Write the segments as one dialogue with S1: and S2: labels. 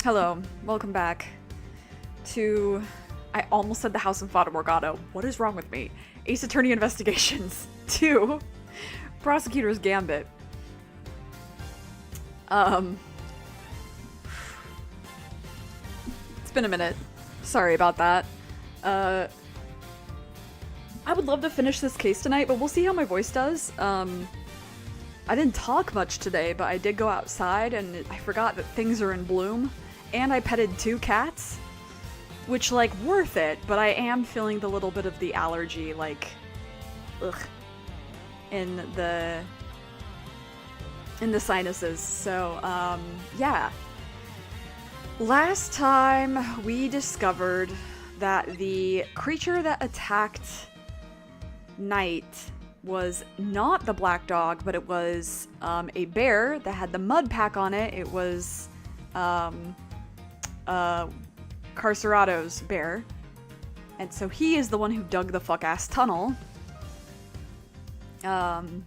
S1: Hello, welcome back to... I almost said the House of Fata Morgana. What is wrong with me? Ace Attorney Investigations 2. Prosecutor's Gambit. It's been a minute. Sorry about that. I would love to finish this case tonight, but we'll see how my voice does. I didn't talk much today, but I did go outside and I forgot that things are in bloom. And I petted 2 cats. Which, like, worth it, but I am feeling the little bit of the allergy, like, ugh, in the sinuses. So, yeah. Last time we discovered that the creature that attacked Knight was not the black dog, but it was a bear that had the mud pack on it. It was Carcerado's bear. And so he is the one who dug the fuck-ass tunnel. And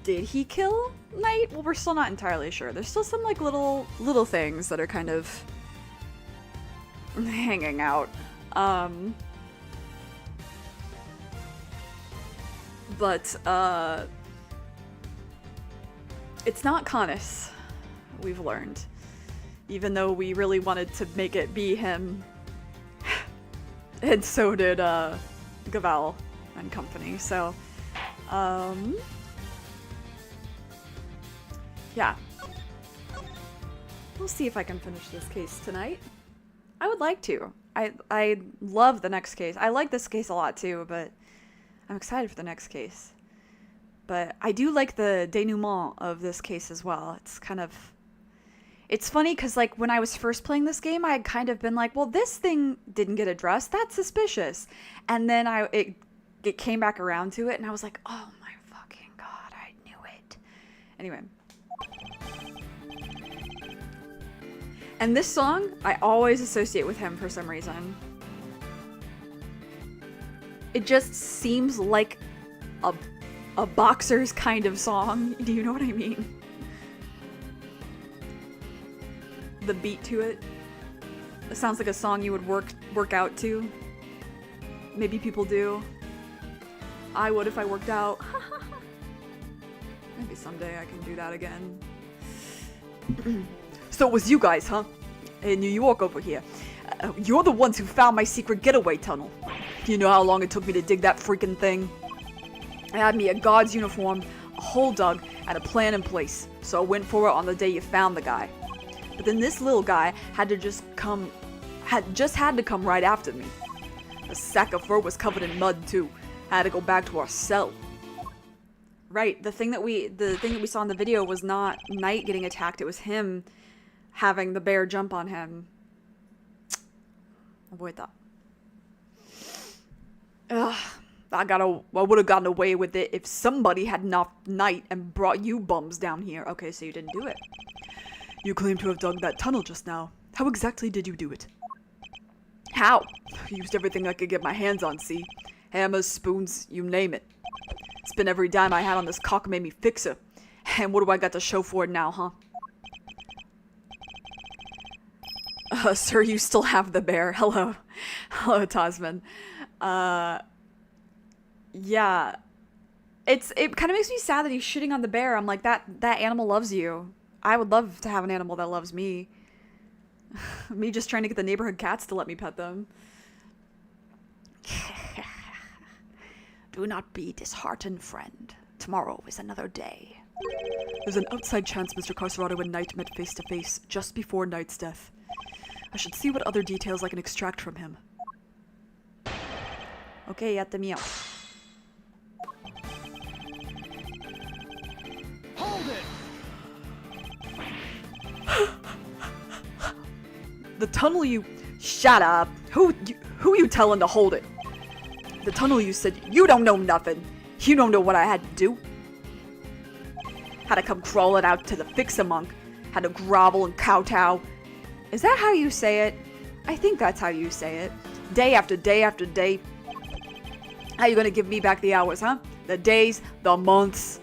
S1: did he kill Knight? Well, we're still not entirely sure. There's still some, like, little things that are kind of hanging out. But, it's not Canis, we've learned. Even though we really wanted to make it be him. And so did, Gaval and company, so, yeah. We'll see if I can finish this case tonight. I would like to. I love the next case. I like this case a lot too, but I'm excited for the next case. But I do like the denouement of this case as well. It's kind of... It's funny because, like, when I was first playing this game, I had kind of been like, well, this thing didn't get addressed. That's suspicious. And then it came back around to it, and I was like, oh my fucking god, I knew it. Anyway. And this song, I always associate with him for some reason. It just seems like a boxer's kind of song. Do you know what I mean? The beat to it. It sounds like a song you would work out to. Maybe people do. I would if I worked out. Maybe someday I can do that again. So it was you guys, huh? In New York over here. You're the ones who found my secret getaway tunnel. You know how long it took me to dig that freaking thing? I had me a guard's uniform, a hole dug, and a plan in place. So I went for it on the day you found the guy. But then this little guy had to come right after me. The sack of fur was covered in mud too. I had to go back to our cell. Right, the thing that we saw in the video was not Knight getting attacked, it was him having the bear jump on him. Avoid that. Ugh, I would have gotten away with it if somebody had knocked Knight and brought you bums down here. Okay, so you didn't do it. You claim to have dug that tunnel just now. How exactly did you do it? How? I used everything I could get my hands on, see? Hammers, spoons, you name it. Spent every dime I had on this cock made me fix her. And what do I got to show for it now, huh? Sir, you still have the bear. Hello. Hello, Tasman. Yeah. It kind of makes me sad that he's shitting on the bear. I'm like, that animal loves you. I would love to have an animal that loves me. Me just trying to get the neighborhood cats to let me pet them. Do not be disheartened, friend. Tomorrow is another day. There's an outside chance Mr. Carcerado and Knight met face to face just before Knight's death. I should see what other details I can extract from him. Okay, yattemiyo.
S2: Hold it!
S1: The tunnel you... Shut up! Who you telling to hold it? The tunnel you said... You don't know nothing! You don't know what I had to do! Had to come crawling out to the fix-a-monk. Had to grovel and kowtow. Is that how you say it? I think that's how you say it. Day after day after day. How you gonna give me back the hours, huh? The days, the months.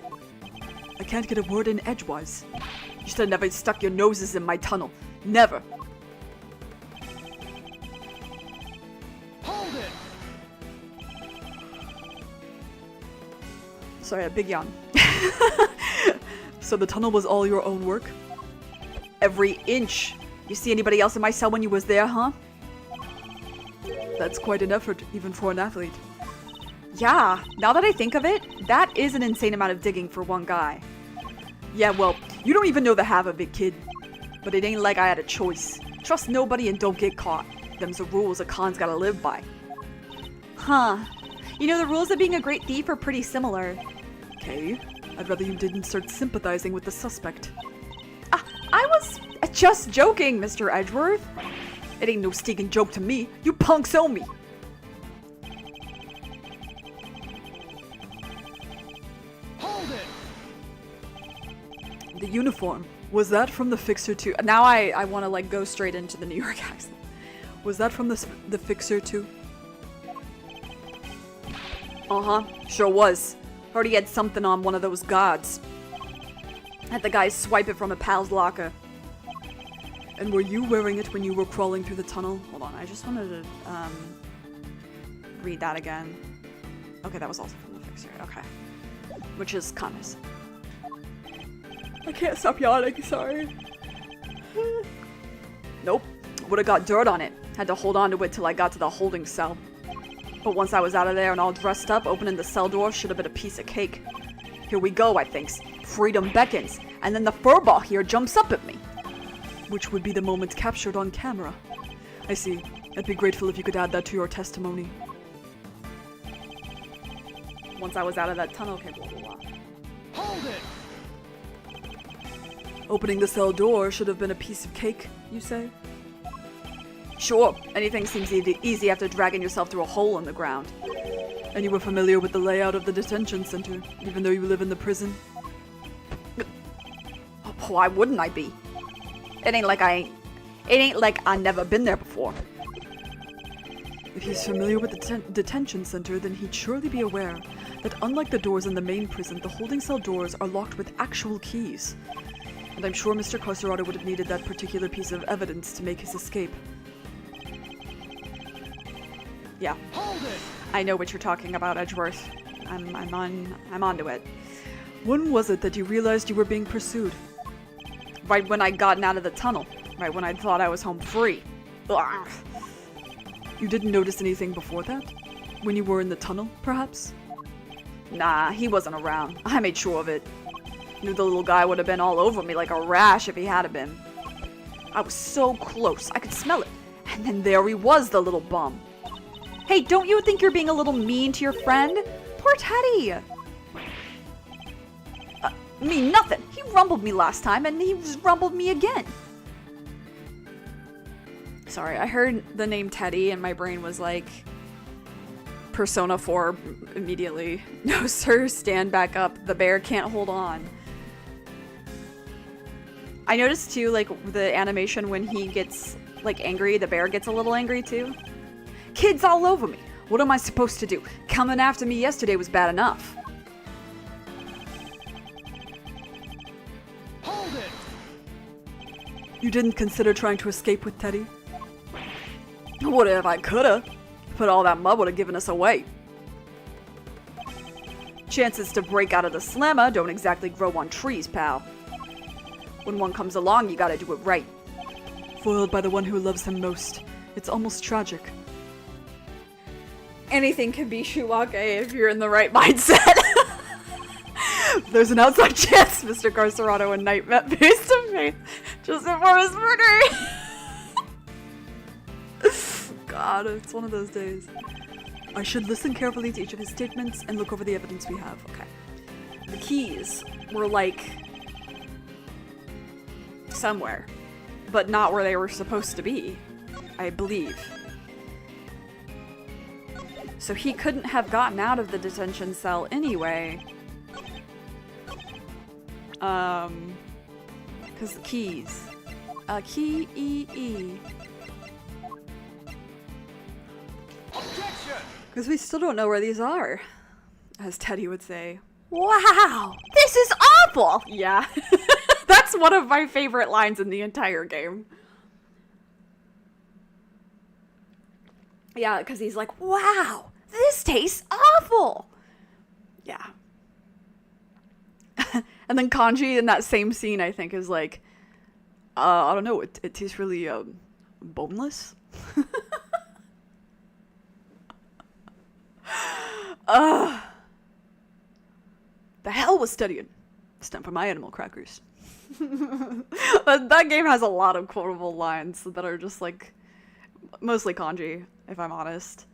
S1: I can't get a word in edgewise. You should have never stuck your noses in my tunnel. Never.
S2: Hold it!
S1: Sorry, a big yawn. So the tunnel was all your own work? Every inch. You see anybody else in my cell when you was there, huh? That's quite an effort, even for an athlete. Yeah, now that I think of it, that is an insane amount of digging for one guy. Yeah, well, you don't even know the half of it, kid. But it ain't like I had a choice. Trust nobody and don't get caught. Them's the rules a con's gotta live by. Huh. You know, the rules of being a great thief are pretty similar. Okay. I'd rather you didn't start sympathizing with the suspect. I was just joking, Mr. Edgeworth. It ain't no stinking joke to me. You punks owe me.
S2: Hold it!
S1: The uniform. Was that from the Fixer too? Now I want to like go straight into the New York accent. Was that from the Fixer too? Uh-huh. Sure was. Heard he had something on one of those guards. Had the guy swipe it from a pal's locker. And were you wearing it when you were crawling through the tunnel? Hold on, I just wanted to read that again. Okay, that was also from the Fixer. Okay. Which is kind of... I can't stop yawning, sorry. Nope. Would've got dirt on it. Had to hold on to it till I got to the holding cell. But once I was out of there and all dressed up, opening the cell door should have been a piece of cake. Here we go, I thinks. Freedom beckons. And then the furball here jumps up at me. Which would be the moment captured on camera. I see. I'd be grateful if you could add that to your testimony. Once I was out of that tunnel, okay, blah, blah, blah.
S2: Hold it!
S1: Opening the cell door should have been a piece of cake, you say? Sure, anything seems easy after dragging yourself through a hole in the ground. And you were familiar with the layout of the detention center, even though you live in the prison? Why wouldn't I be? It ain't like I never been there before. If he's familiar with the detention center, then he'd surely be aware that unlike the doors in the main prison, the holding cell doors are locked with actual keys. And I'm sure Mr. Carcerado would have needed that particular piece of evidence to make his escape. Yeah.
S2: Hold it!
S1: I know what you're talking about, Edgeworth. I'm onto it. When was it that you realized you were being pursued? Right when I'd gotten out of the tunnel. Right when I thought I was home free. Ugh. You didn't notice anything before that? When you were in the tunnel, perhaps? Nah, he wasn't around. I made sure of it. Knew the little guy would have been all over me like a rash if he had been. I was so close, I could smell it. And then there he was, the little bum. Hey, don't you think you're being a little mean to your friend? Poor Teddy! Me nothing. He rumbled me last time, and he rumbled me again. Sorry, I heard the name Teddy, and my brain was like... Persona 4 immediately. No, sir, stand back up. The bear can't hold on. I noticed, too, like, the animation when he gets, like, angry, the bear gets a little angry, too. Kids all over me. What am I supposed to do? Coming after me yesterday was bad enough.
S2: Hold it!
S1: You didn't consider trying to escape with Teddy? What if I coulda? But all that mud would have given us away. Chances to break out of the slammer don't exactly grow on trees, pal. When one comes along, you gotta do it right. Foiled by the one who loves him most. It's almost tragic. Anything can be Shuwake if you're in the right mindset. There's an outside chance Mr. Carcerado and Knight met face to face just before his murder. God, it's one of those days. I should listen carefully to each of his statements and look over the evidence we have. Okay. The keys were like... somewhere. But not where they were supposed to be, I believe. So he couldn't have gotten out of the detention cell anyway. Because the keys. Key. Because we still don't know where these are. As Teddy would say, wow, this is awful! Yeah. That's one of my favorite lines in the entire game. Yeah, because he's like, wow, this tastes awful! Yeah. And then Kanji in that same scene, I think, is like, I don't know, it tastes really, boneless? The hell was studying? It's time for my animal crackers. That game has a lot of quotable lines that are just like, mostly Kanji, if I'm honest.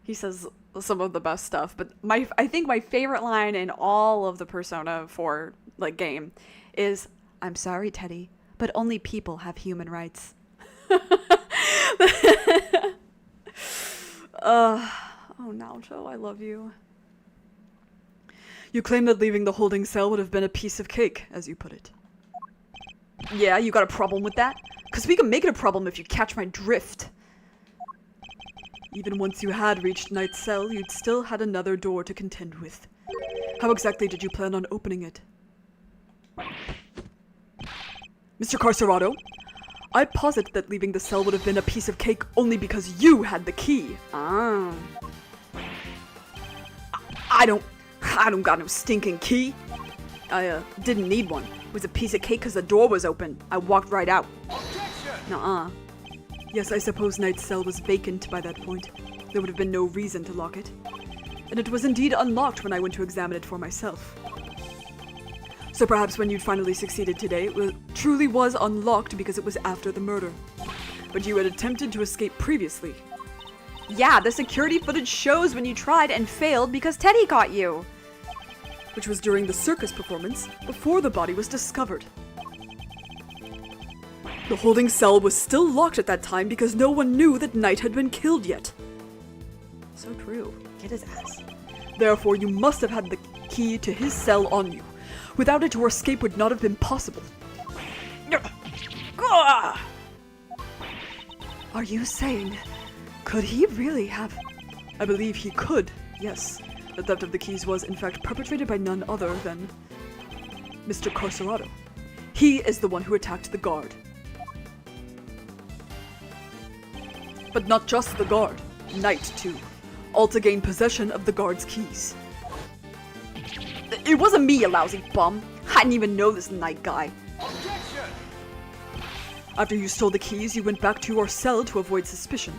S1: He says some of the best stuff, but I think my favorite line in all of the Persona 4 like game is, "I'm sorry, Teddy, but only people have human rights." Oh, Naoto, I love you. You claim that leaving the holding cell would have been a piece of cake, as you put it. Yeah, you got a problem with that? Because we can make it a problem if you catch my drift. Even once you had reached Knight's cell, you'd still had another door to contend with. How exactly did you plan on opening it? Mr. Carcerado, I posit that leaving the cell would have been a piece of cake only because you had the key. Ah. I don't got no stinking key. I didn't need one. It was a piece of cake because the door was open. I walked right out. Nuh-uh. Yes, I suppose Knight's cell was vacant by that point. There would have been no reason to lock it. And it was indeed unlocked when I went to examine it for myself. So perhaps when you'd finally succeeded today, it truly was unlocked because it was after the murder. But you had attempted to escape previously. Yeah, the security footage shows when you tried and failed because Teddy caught you. Which was during the circus performance, before the body was discovered. The holding cell was still locked at that time because no one knew that Knight had been killed yet. So true. Get his ass. Therefore, you must have had the key to his cell on you. Without it, your escape would not have been possible. Are you saying, could he really have... I believe he could, yes. The theft of the keys was, in fact, perpetrated by none other than Mr. Carcerado. He is the one who attacked the guard. But not just the guard, Knight too, all to gain possession of the guard's keys. It wasn't me, you lousy bum. I didn't even know this Knight guy.
S2: Objection!
S1: After you stole the keys, you went back to your cell to avoid suspicion.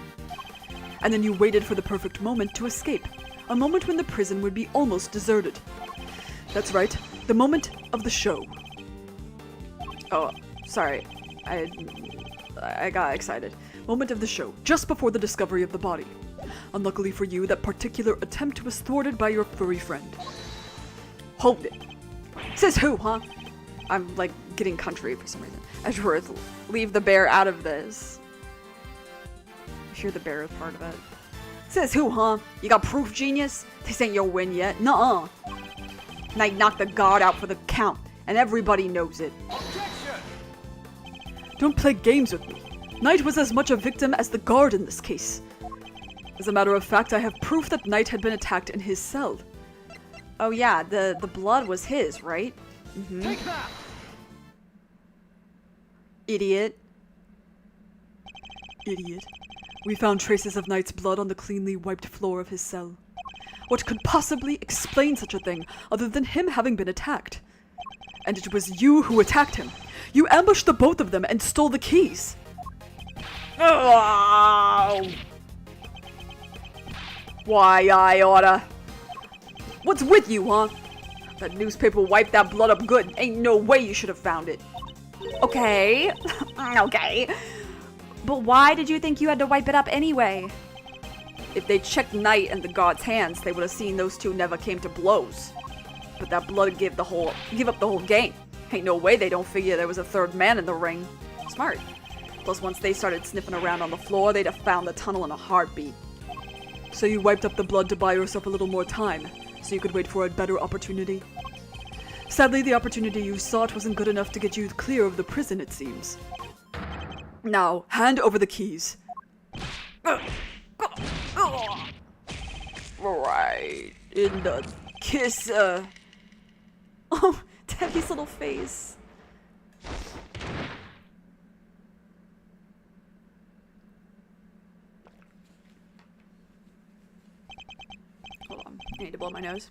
S1: And then you waited for the perfect moment to escape. A moment when the prison would be almost deserted. That's right, the moment of the show. Oh, sorry. I got excited. Moment of the show, just before the discovery of the body. Unluckily for you, that particular attempt was thwarted by your furry friend. Hold it. Says who, huh? I'm, like, getting country for some reason. Edgeworth, leave the bear out of this. I hear the bear is part of it. Says who, huh? You got proof, genius? This ain't your win yet. Nuh-uh. Knight knocked the guard out for the count, and everybody knows it.
S2: Objection!
S1: Don't play games with me. Knight was as much a victim as the guard in this case. As a matter of fact, I have proof that Knight had been attacked in his cell. Oh yeah, the blood was his, right? Mm-hmm.
S2: Take that!
S1: Idiot. Idiot. We found traces of Knight's blood on the cleanly wiped floor of his cell. What could possibly explain such a thing other than him having been attacked? And it was you who attacked him. You ambushed the both of them and stole the keys. Oh. Why, I oughta. What's with you, huh? That newspaper wiped that blood up good. Ain't no way you should have found it. Okay. Okay. But why did you think you had to wipe it up anyway? If they checked Knight and the god's hands, they would have seen those two never came to blows. But that blood give up the whole game. Ain't no way they don't figure there was a third man in the ring. Smart. Plus, once they started sniffing around on the floor, they'd have found the tunnel in a heartbeat. So you wiped up the blood to buy yourself a little more time, so you could wait for a better opportunity. Sadly, the opportunity you sought wasn't good enough to get you clear of the prison, it seems. Now, hand over the keys. right in the kisser. Oh, Debbie's little face. Hold on, I need to blow my nose.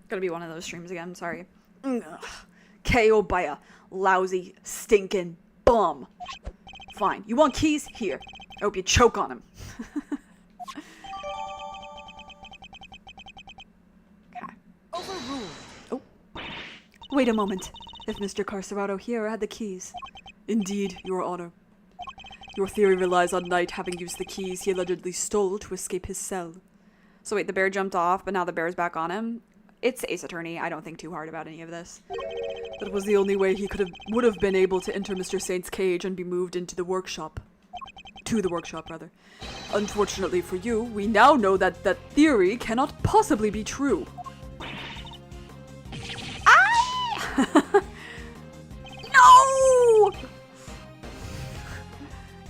S1: Gonna be one of those streams again, sorry. Ugh. KO by a lousy, stinking bum. Fine, you want keys? Here. I hope you choke on him. Okay.
S2: Overruled.
S1: Oh. Wait a moment. If Mr. Carcerado here had the keys. Indeed, Your Honor. Your theory relies on Knight having used the keys he allegedly stole to escape his cell. So wait, the bear jumped off, but now the bear's back on him? It's Ace Attorney. I don't think too hard about any of this. That was the only way he would have been able to enter Mr. Saint's cage and be moved into the workshop. To the workshop, rather. Unfortunately for you, we now know that that theory cannot possibly be true. Ah! No!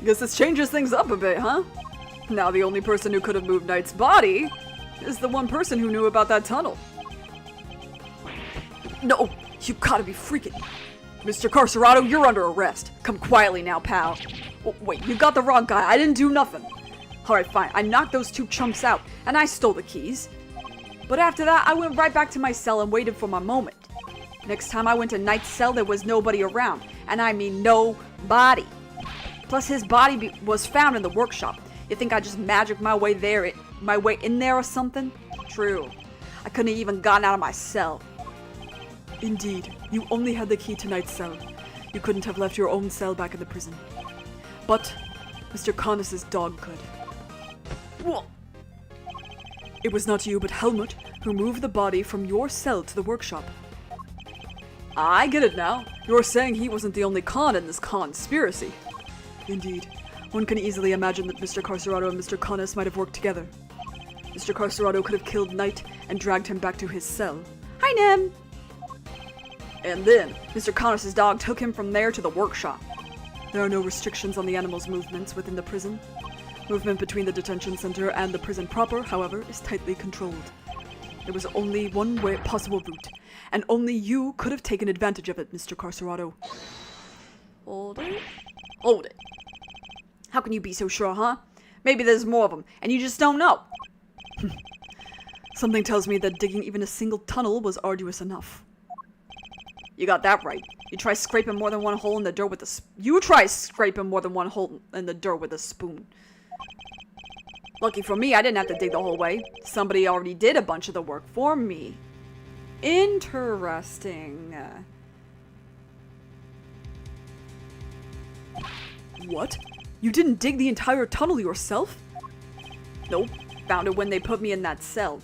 S1: Guess this changes things up a bit, huh? Now the only person who could have moved Knight's body is the one person who knew about that tunnel. No, you gotta be freaking. Mr. Carcerado, you're under arrest. Come quietly now, pal. Oh, wait, you got the wrong guy. I didn't do nothing. Alright, fine. I knocked those two chumps out, and I stole the keys. But after that, I went right back to my cell and waited for my moment. Next time I went to Knight's cell, there was nobody around. And I mean nobody. Plus, his body was found in the workshop. You think I just magicked my way there, my way in there or something? True. I couldn't have even gotten out of my cell. Indeed, you only had the key to Knight's cell. You couldn't have left your own cell back in the prison. But Mr. Connis's dog could. Whoa. It was not you, but Helmut, who moved the body from your cell to the workshop. I get it now. You're saying he wasn't the only con in this conspiracy. Indeed. One can easily imagine that Mr. Carcerado and Mr. Connis might have worked together. Mr. Carcerado could have killed Knight and dragged him back to his cell. Hi, Nem! And then, Mr. Connis's dog took him from there to the workshop. There are no restrictions on the animal's movements within the prison. Movement between the detention center and the prison proper, however, is tightly controlled. There was only one possible route, and only you could have taken advantage of it, Mr. Carcerado. Hold it. Hold it. How can you be so sure, huh? Maybe there's more of them, and you just don't know. Something tells me that digging even a single tunnel was arduous enough. You got that right. You try scraping more than one hole in the dirt with a spoon. Lucky for me, I didn't have to dig the whole way. Somebody already did a bunch of the work for me. Interesting. What? You didn't dig the entire tunnel yourself? Nope. Found it when they put me in that cell.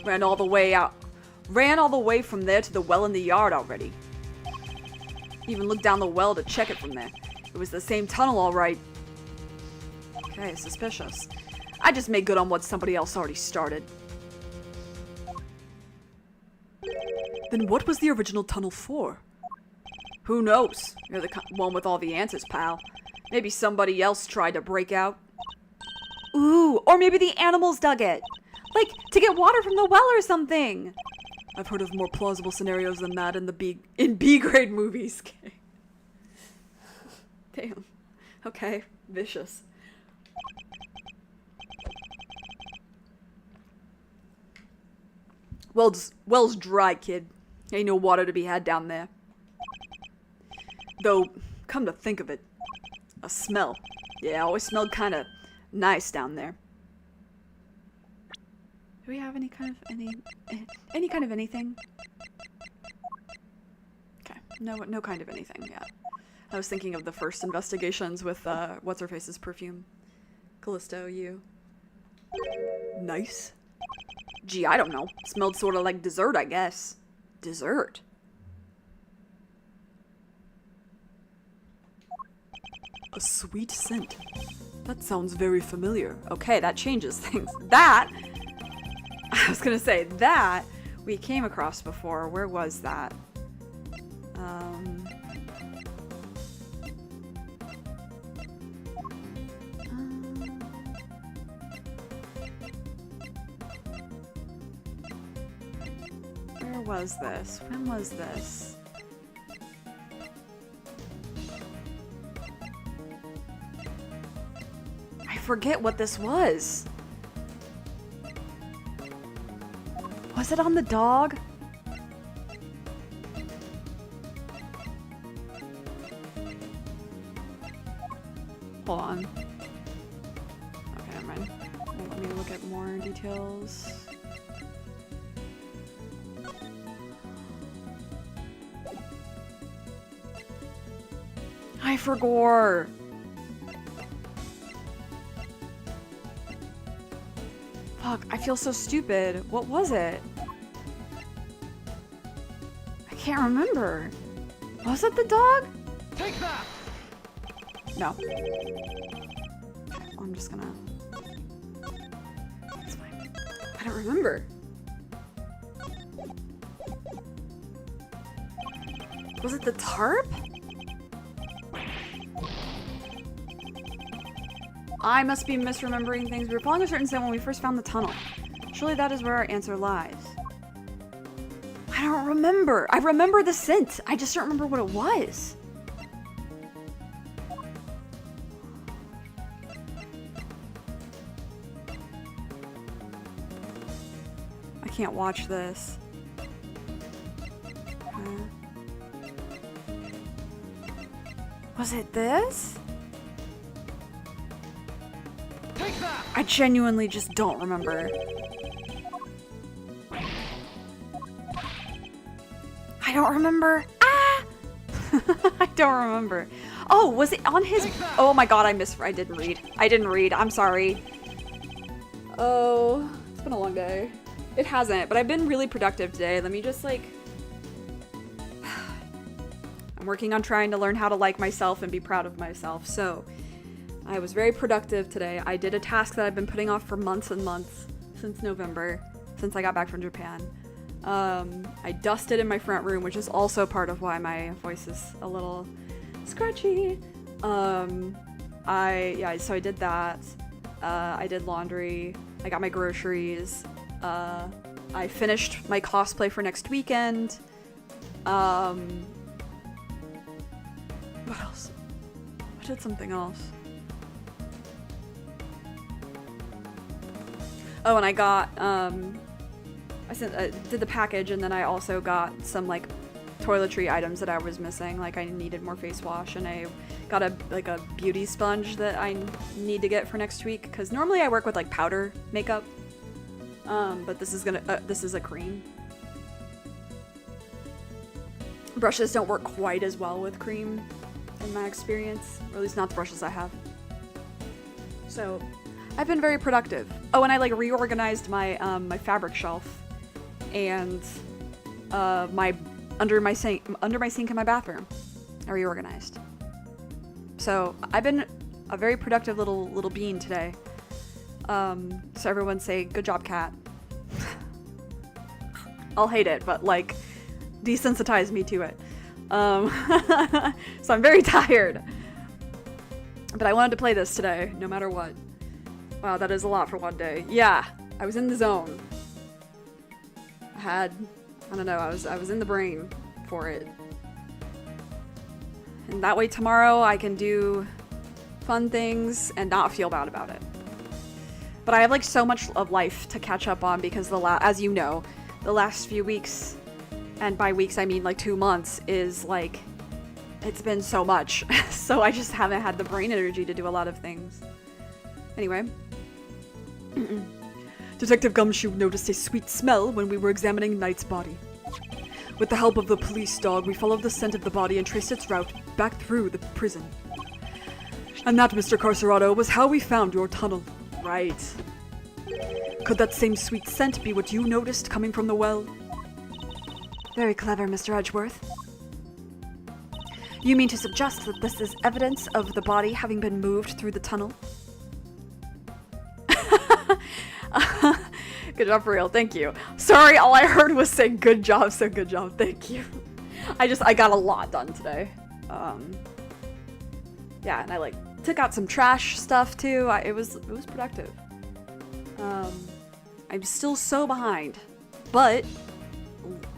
S1: Ran all the way from there to the well in the yard already. Even looked down the well to check it from there. It was the same tunnel, all right. Okay, suspicious. I just made good on what somebody else already started. Then what was the original tunnel for? Who knows? You're the one with all the answers, pal. Maybe somebody else tried to break out. Ooh, or maybe the animals dug it. Like, to get water from the well or something. I've heard of more plausible scenarios than that in B-grade movies. Damn. Okay, vicious. Well's dry, kid. Ain't no water to be had down there. Though, come to think of it, a smell. Yeah, always smelled kind of nice down there. Do we have any kind of anything? Okay, no kind of anything yet. I was thinking of the first investigations with what's her face's perfume. Callisto, you. Nice. Gee, I don't know. Smelled sort of like dessert, I guess. Dessert. A sweet scent. That sounds very familiar. Okay, that changes things. I was gonna say, that we came across before. Where was that? Where was this? When was this? I forget what this was. Was it on the dog? Hold on. Okay, never mind. Well, let me look at more details. I forgot. Fuck, I feel so stupid. What was it? I can't remember. Was it the dog?
S2: Take that!
S1: No. I'm just gonna... It's fine. I don't remember. Was it the tarp? I must be misremembering things. We were following a certain scent when we first found the tunnel. Surely that is where our answer lies. I don't remember. I remember the scent. I just don't remember what it was. I can't watch this. Was it this?
S2: Take that!
S1: I genuinely just don't remember. I don't remember. Ah! I don't remember. Oh, was it on his... Oh my god, I didn't read. I didn't read. I'm sorry. Oh, it's been a long day. It hasn't, but I've been really productive today. Let me just like... I'm working on trying to learn how to like myself and be proud of myself. So, I was very productive today. I did a task that I've been putting off for months and months since November, since I got back from Japan. I dusted in my front room, which is also part of why my voice is a little scratchy. So I did that. I did laundry. I got my groceries. I finished my cosplay for next weekend. What else? I did something else. Oh, and I got, did the package, and then I also got some, like, toiletry items that I was missing. Like, I needed more face wash, and I got a beauty sponge that I need to get for next week, because normally I work with, like, powder makeup. But this is a cream. Brushes don't work quite as well with cream, in my experience. Or at least not the brushes I have. So, I've been very productive. Oh, and I like reorganized my my fabric shelf and my under my sink in my bathroom. I reorganized. So I've been a very productive little bean today. So everyone say good job, Kat. I'll hate it, but like desensitize me to it. So I'm very tired. But I wanted to play this today, no matter what. Wow, that is a lot for one day. Yeah, I was in the zone. I don't know, I was in the brain for it. And that way tomorrow I can do fun things and not feel bad about it. But I have like so much of life to catch up on because as you know, the last few weeks, and by weeks I mean like 2 months, is like, it's been so much. So I just haven't had the brain energy to do a lot of things. Anyway. Detective Gumshoe noticed a sweet smell when we were examining Knight's body. With the help of the police dog, we followed the scent of the body and traced its route back through the prison. And that, Mr. Carcerado, was how we found your tunnel. Right. Could that same sweet scent be what you noticed coming from the well? Very clever, Mr. Edgeworth. You mean to suggest that this is evidence of the body having been moved through the tunnel? Good job for real. Thank you. Sorry, all I heard was say good job, so good job. Thank you. I got a lot done today. Yeah, and I like took out some trash stuff too. It was productive. I'm still so behind, but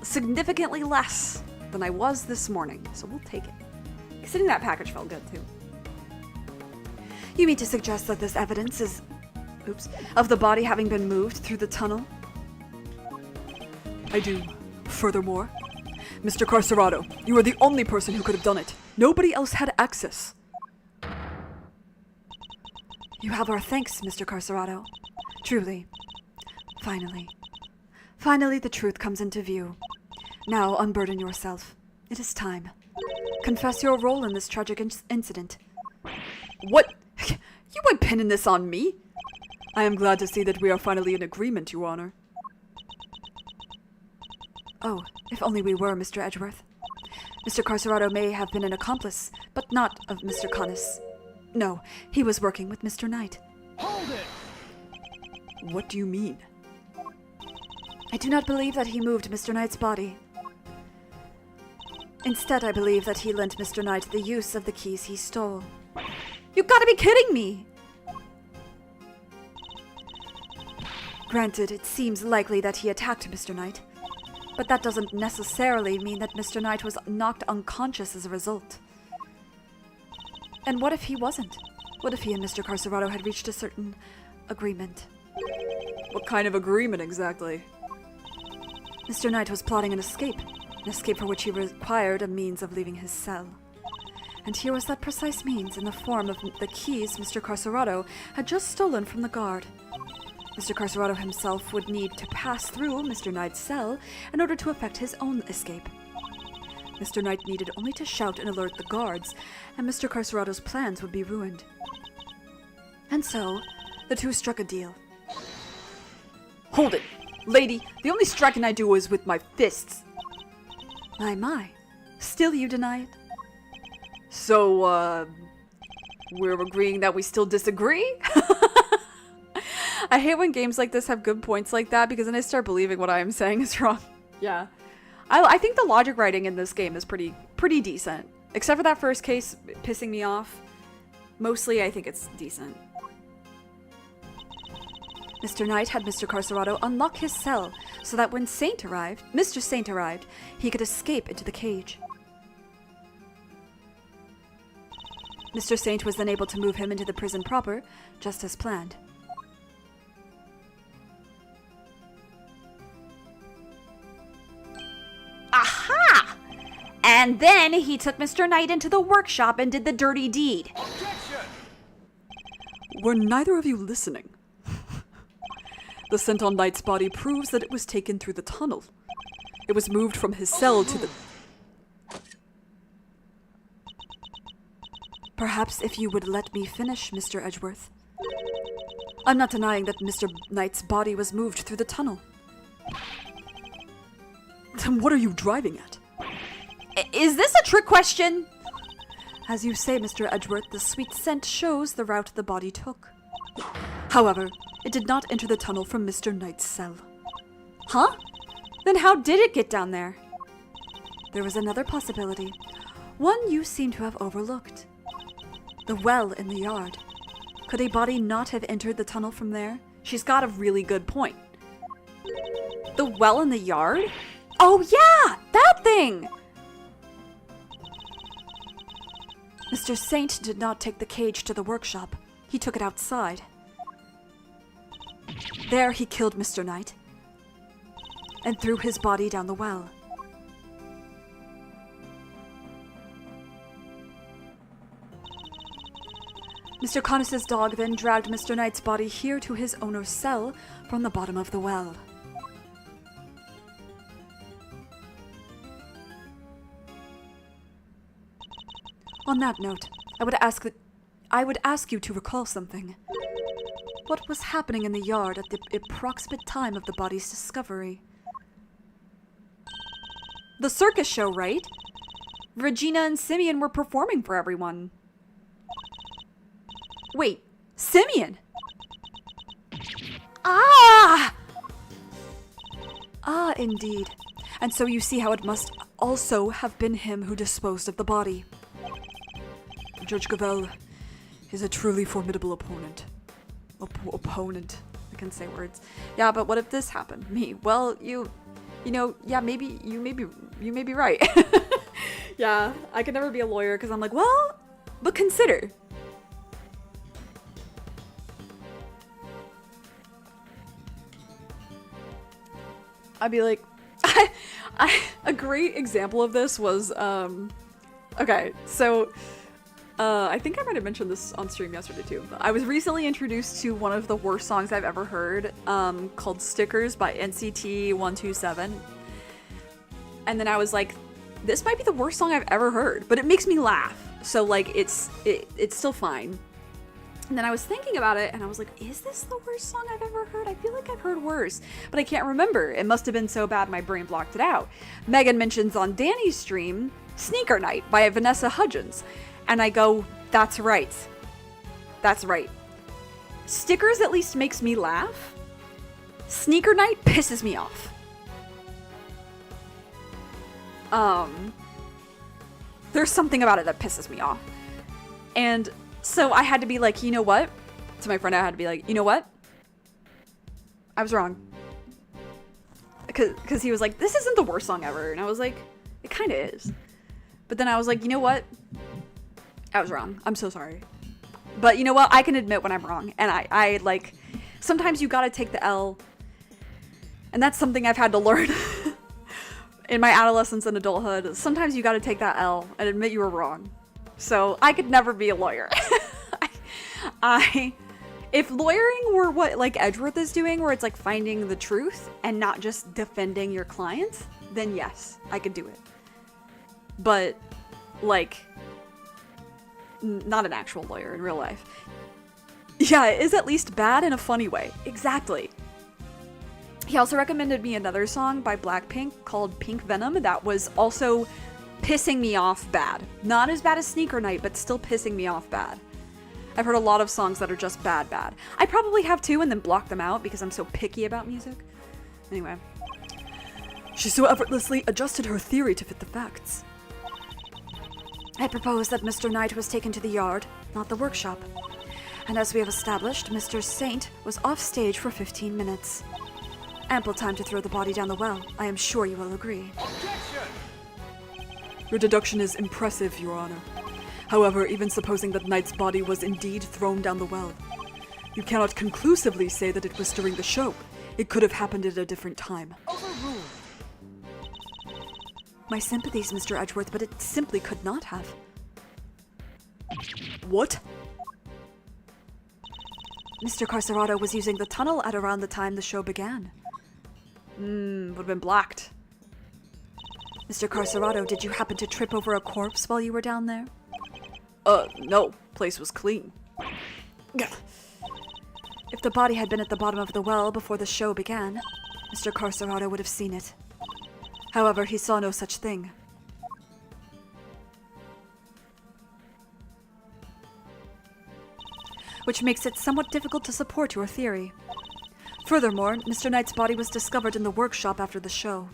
S1: significantly less than I was this morning, so we'll take it. Considering that package felt good too. You mean to suggest that this evidence is, of the body having been moved through the tunnel? I do. Furthermore, Mr. Carcerado, you are the only person who could have done it. Nobody else had access. You have our thanks, Mr. Carcerado. Truly. Finally the truth comes into view. Now unburden yourself. It is time. Confess your role in this tragic incident. What? You ain't pinning this on me. I am glad to see that we are finally in agreement, Your Honor. Oh, if only we were, Mr. Edgeworth. Mr. Carcerado may have been an accomplice, but not of Mr. Conness. No, he was working with Mr. Knight.
S2: Hold it!
S1: What do you mean? I do not believe that he moved Mr. Knight's body. Instead, I believe that he lent Mr. Knight the use of the keys he stole. You gotta be kidding me! Granted, it seems likely that he attacked Mr. Knight, but that doesn't necessarily mean that Mr. Knight was knocked unconscious as a result. And what if he wasn't? What if he and Mr. Carcerado had reached a certain agreement? What kind of agreement exactly? Mr. Knight was plotting an escape for which he required a means of leaving his cell. And here was that precise means in the form of the keys Mr. Carcerado had just stolen from the guard. Mr. Carcerado himself would need to pass through Mr. Knight's cell in order to effect his own escape. Mr. Knight needed only to shout and alert the guards, and Mr. Carcerado's plans would be ruined. And so, the two struck a deal. Hold it! Lady, the only striking I do is with my fists. My. Still you deny it? So, we're agreeing that we still disagree? I hate when games like this have good points like that, because then I start believing what I am saying is wrong. Yeah. I think the logic writing in this game is pretty decent. Except for that first case pissing me off. Mostly, I think it's decent. Mr. Knight had Mr. Carcerado unlock his cell so that when Mr. Saint arrived, he could escape into the cage. Mr. Saint was then able to move him into the prison proper, just as planned. Aha! And then he took Mr. Knight into the workshop and did the dirty deed.
S2: Objection!
S1: Were neither of you listening? The scent on Knight's body proves that it was taken through the tunnel. It was moved from his cell to the... Perhaps if you would let me finish, Mr. Edgeworth. I'm not denying that Mr. Knight's body was moved through the tunnel. Then what are you driving at? Is this a trick question? As you say, Mr. Edgeworth, the sweet scent shows the route the body took. However, it did not enter the tunnel from Mr. Knight's cell. Huh? Then how did it get down there? There was another possibility. One you seem to have overlooked. The well in the yard. Could a body not have entered the tunnel from there? She's got a really good point. The well in the yard? Oh yeah! That thing! Mr. Saint did not take the cage to the workshop. He took it outside. There he killed Mr. Knight and threw his body down the well. Mr. Conness's dog then dragged Mr. Knight's body here to his owner's cell from the bottom of the well. On that note, I would ask you to recall something. What was happening in the yard at the approximate time of the body's discovery? The circus show, right? Regina and Simeon were performing for everyone. Wait, Simeon! Ah! Ah, indeed. And so you see how it must also have been him who disposed of the body. Judge Gavel is a truly formidable opponent. Opponent. I can say words. Yeah, but what if this happened? Me. Well, you know, yeah, maybe you may be right. Yeah, I could never be a lawyer because I'm like, well, but consider. I'd be like, a great example of this was, okay, so, I think I might have mentioned this on stream yesterday too. I was recently introduced to one of the worst songs I've ever heard, called Stickers by NCT 127. And then I was like, this might be the worst song I've ever heard, but it makes me laugh. So like, it's still fine. And then I was thinking about it and I was like, is this the worst song I've ever heard? I feel like I've heard worse, but I can't remember. It must have been so bad my brain blocked it out. Megan mentions on Danny's stream, Sneaker Night by Vanessa Hudgens. And I go, that's right. That's right. Stickers at least makes me laugh. Sneaker Night pisses me off. There's something about it that pisses me off. And so I had to be like, you know what? To my friend, I had to be like, you know what? I was wrong. Because he was like, this isn't the worst song ever. And I was like, it kind of is. But then I was like, you know what? I was wrong. I'm so sorry. But you know what? I can admit when I'm wrong. And I like, sometimes you gotta take the L. And that's something I've had to learn in my adolescence and adulthood. Sometimes you gotta take that L and admit you were wrong. So I could never be a lawyer. If lawyering were what like Edgeworth is doing, where it's like finding the truth and not just defending your client, then yes, I could do it. But like, not an actual lawyer in real life. Yeah, it is at least bad in a funny way. Exactly. He also recommended me another song by Blackpink called Pink Venom that was also pissing me off bad. Not as bad as Sneaker Night, but still pissing me off bad. I've heard a lot of songs that are just bad. I probably have too and then block them out because I'm so picky about music. Anyway. She so effortlessly adjusted her theory to fit the facts. I propose that Mr. Knight was taken to the yard, not the workshop. And as we have established, Mr. Saint was off stage for 15 minutes. Ample time to throw the body down the well. I am sure you will agree.
S2: Objection!
S3: Your deduction is impressive, Your Honor. However, even supposing that Knight's body was indeed thrown down the well, you cannot conclusively say that it was during the show. It could have happened at a different time.
S2: Overruled.
S1: My sympathies, Mr. Edgeworth, but it simply could not have.
S3: What?
S1: Mr. Carcerado was using the tunnel at around the time the show began.
S3: Would have been blocked.
S1: Mr. Carcerado, did you happen to trip over a corpse while you were down there?
S3: No. Place was clean.
S1: If the body had been at the bottom of the well before the show began, Mr. Carcerado would have seen it. However, he saw no such thing. Which makes it somewhat difficult to support your theory. Furthermore, Mr. Knight's body was discovered in the workshop after the show.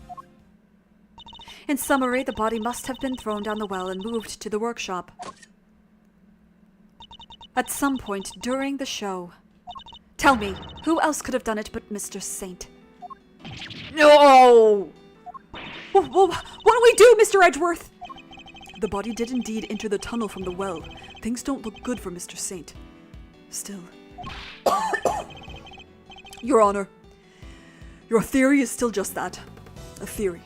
S1: In summary, the body must have been thrown down the well and moved to the workshop. At some point during the show. Tell me, who else could have done it but Mr. Saint?
S3: No!
S1: What do we do, Mr. Edgeworth?
S3: The body did indeed enter the tunnel from the well. Things don't look good for Mr. Saint. Still. Your Honor, your theory is still just that. A theory.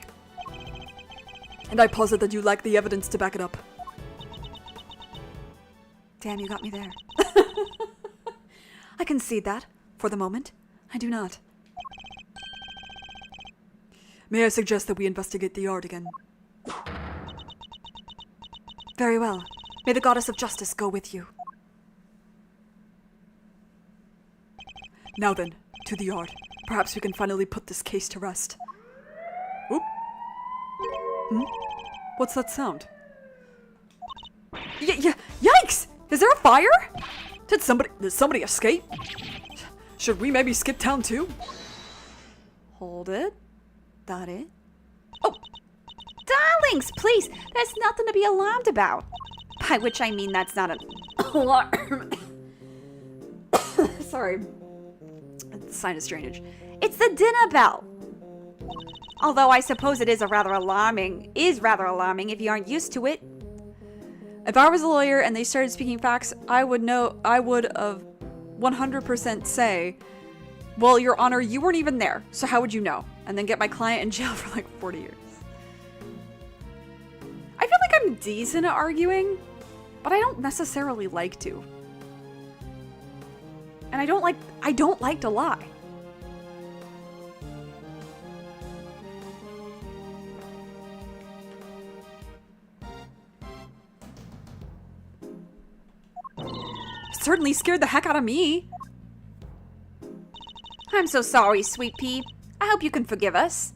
S3: And I posit that you lack the evidence to back it up.
S1: Damn, you got me there. I concede that. For the moment, I do not.
S3: May I suggest that we investigate the yard again?
S1: Very well. May the goddess of justice go with you.
S3: Now then, to the yard. Perhaps we can finally put this case to rest. Oop. What's that sound?
S1: Yikes! Is there a fire?
S3: Did somebody escape? Should we maybe skip town too?
S1: Hold it. That it? Oh! Darlings, please! There's nothing to be alarmed about. By which I mean that's not an alarm. Sorry. Sinus drainage. It's the dinner bell. Although I suppose it is rather alarming if you aren't used to it. If I was a lawyer and they started speaking facts, I would 100% say, well, Your Honor, you weren't even there, so how would you know? And then get my client in jail for like 40 years. I feel like I'm decent at arguing, but I don't necessarily like to. And I don't like to lie. Certainly scared the heck out of me. I'm so sorry, Sweet Pea. I hope you can forgive us.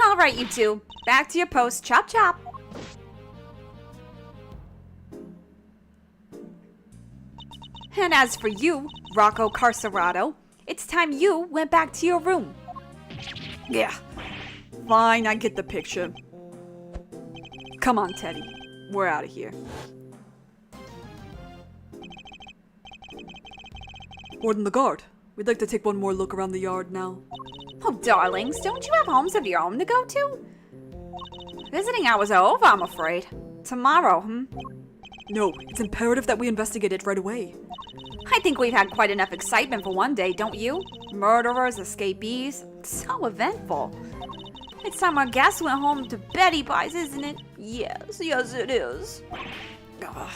S1: All right, you two. Back to your post. Chop, chop. And as for you, Rocco Carcerado, it's time you went back to your room. Yeah. Fine, I get the picture. Come on, Teddy. We're out of here.
S3: Warden the guard. We'd like to take one more look around the yard now.
S1: Oh, darlings, don't you have homes of your own to go to? Visiting hours are over, I'm afraid. Tomorrow,
S3: No, it's imperative that we investigate it right away.
S1: I think we've had quite enough excitement for one day, don't you? Murderers, escapees. So eventful. It's time our guests went home to Betty Pies, isn't it? Yes, it is. Ugh.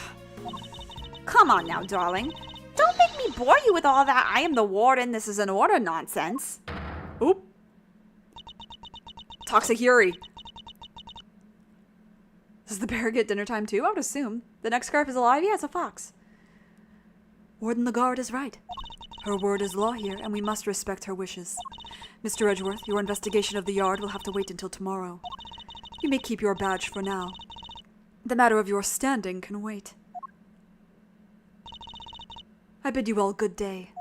S1: Come on now, darling. Don't make me bore you with all that I am the warden, this is an order nonsense.
S3: Oop.
S1: Toxic Yuri. Does the bear get dinner time too? I would assume. The next scarf is alive? Yeah, it's a fox.
S3: Warden the guard is right. Her word is law here, and we must respect her wishes. Mr. Edgeworth, your investigation of the yard will have to wait until tomorrow. You may keep your badge for now. The matter of your standing can wait. I bid you all good day.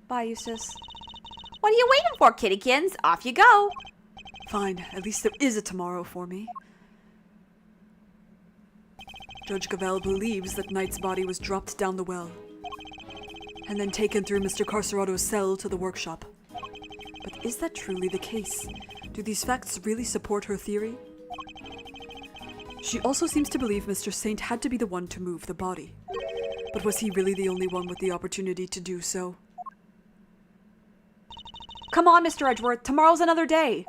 S1: Bye, Eustace. What are you waiting for, kittykins? Off you go.
S3: Fine, at least there is a tomorrow for me. Judge Gavel believes that Knight's body was dropped down the well, and then taken through Mr. Carcerado's cell to the workshop. But is that truly the case? Do these facts really support her theory? She also seems to believe Mr. Saint had to be the one to move the body. But was he really the only one with the opportunity to do so?
S1: Come on, Mr. Edgeworth. Tomorrow's another day.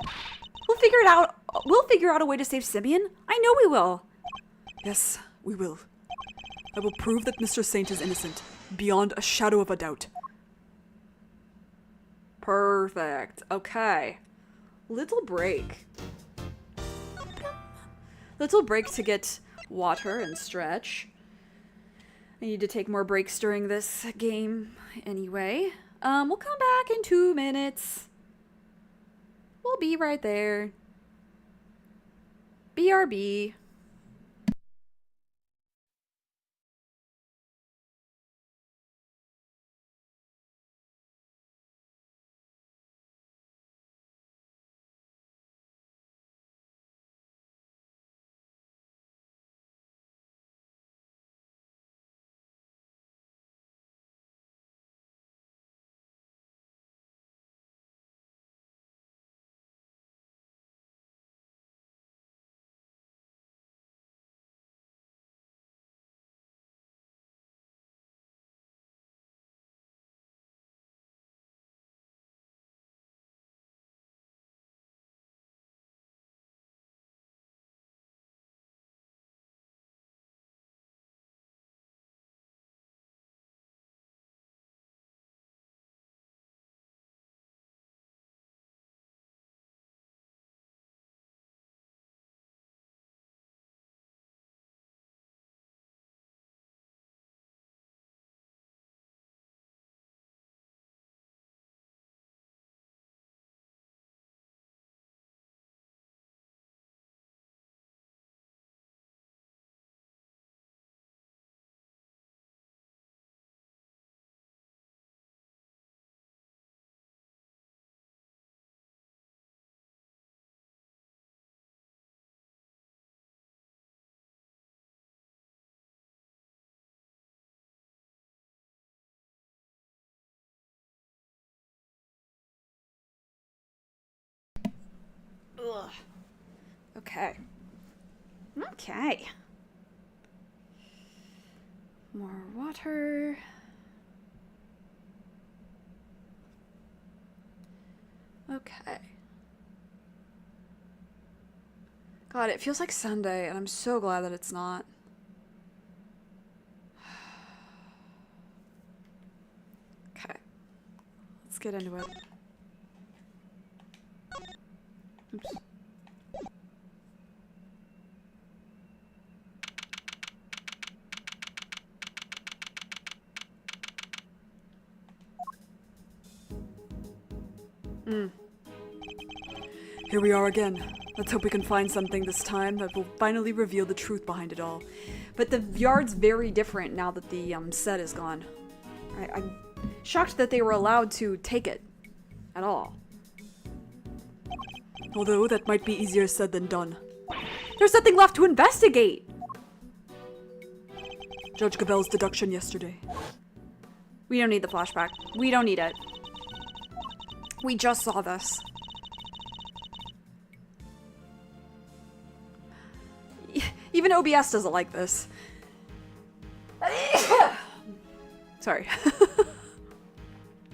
S1: We'll figure it out. We'll figure out a way to save Simeon. I know we will.
S3: Yes, we will. I will prove that Mr. Saint is innocent, beyond a shadow of a doubt.
S1: Perfect. Okay. Little break. Little break to get water and stretch. I need to take more breaks during this game anyway. We'll come back in 2 minutes. We'll be right there. BRB. Okay. Okay. More water. Okay. God, it feels like Sunday, and I'm so glad that it's not. Okay. Let's get into it. Oops.
S3: Here we are again. Let's hope we can find something this time that will finally reveal the truth behind it all.
S1: But the yard's very different now that the set is gone. I'm shocked that they were allowed to take it at all.
S3: Although that might be easier said than done.
S1: There's nothing left to investigate!
S3: Judge Gabel's deduction yesterday.
S1: We don't need the flashback. We don't need it. We just saw this. Even OBS doesn't like this. Sorry.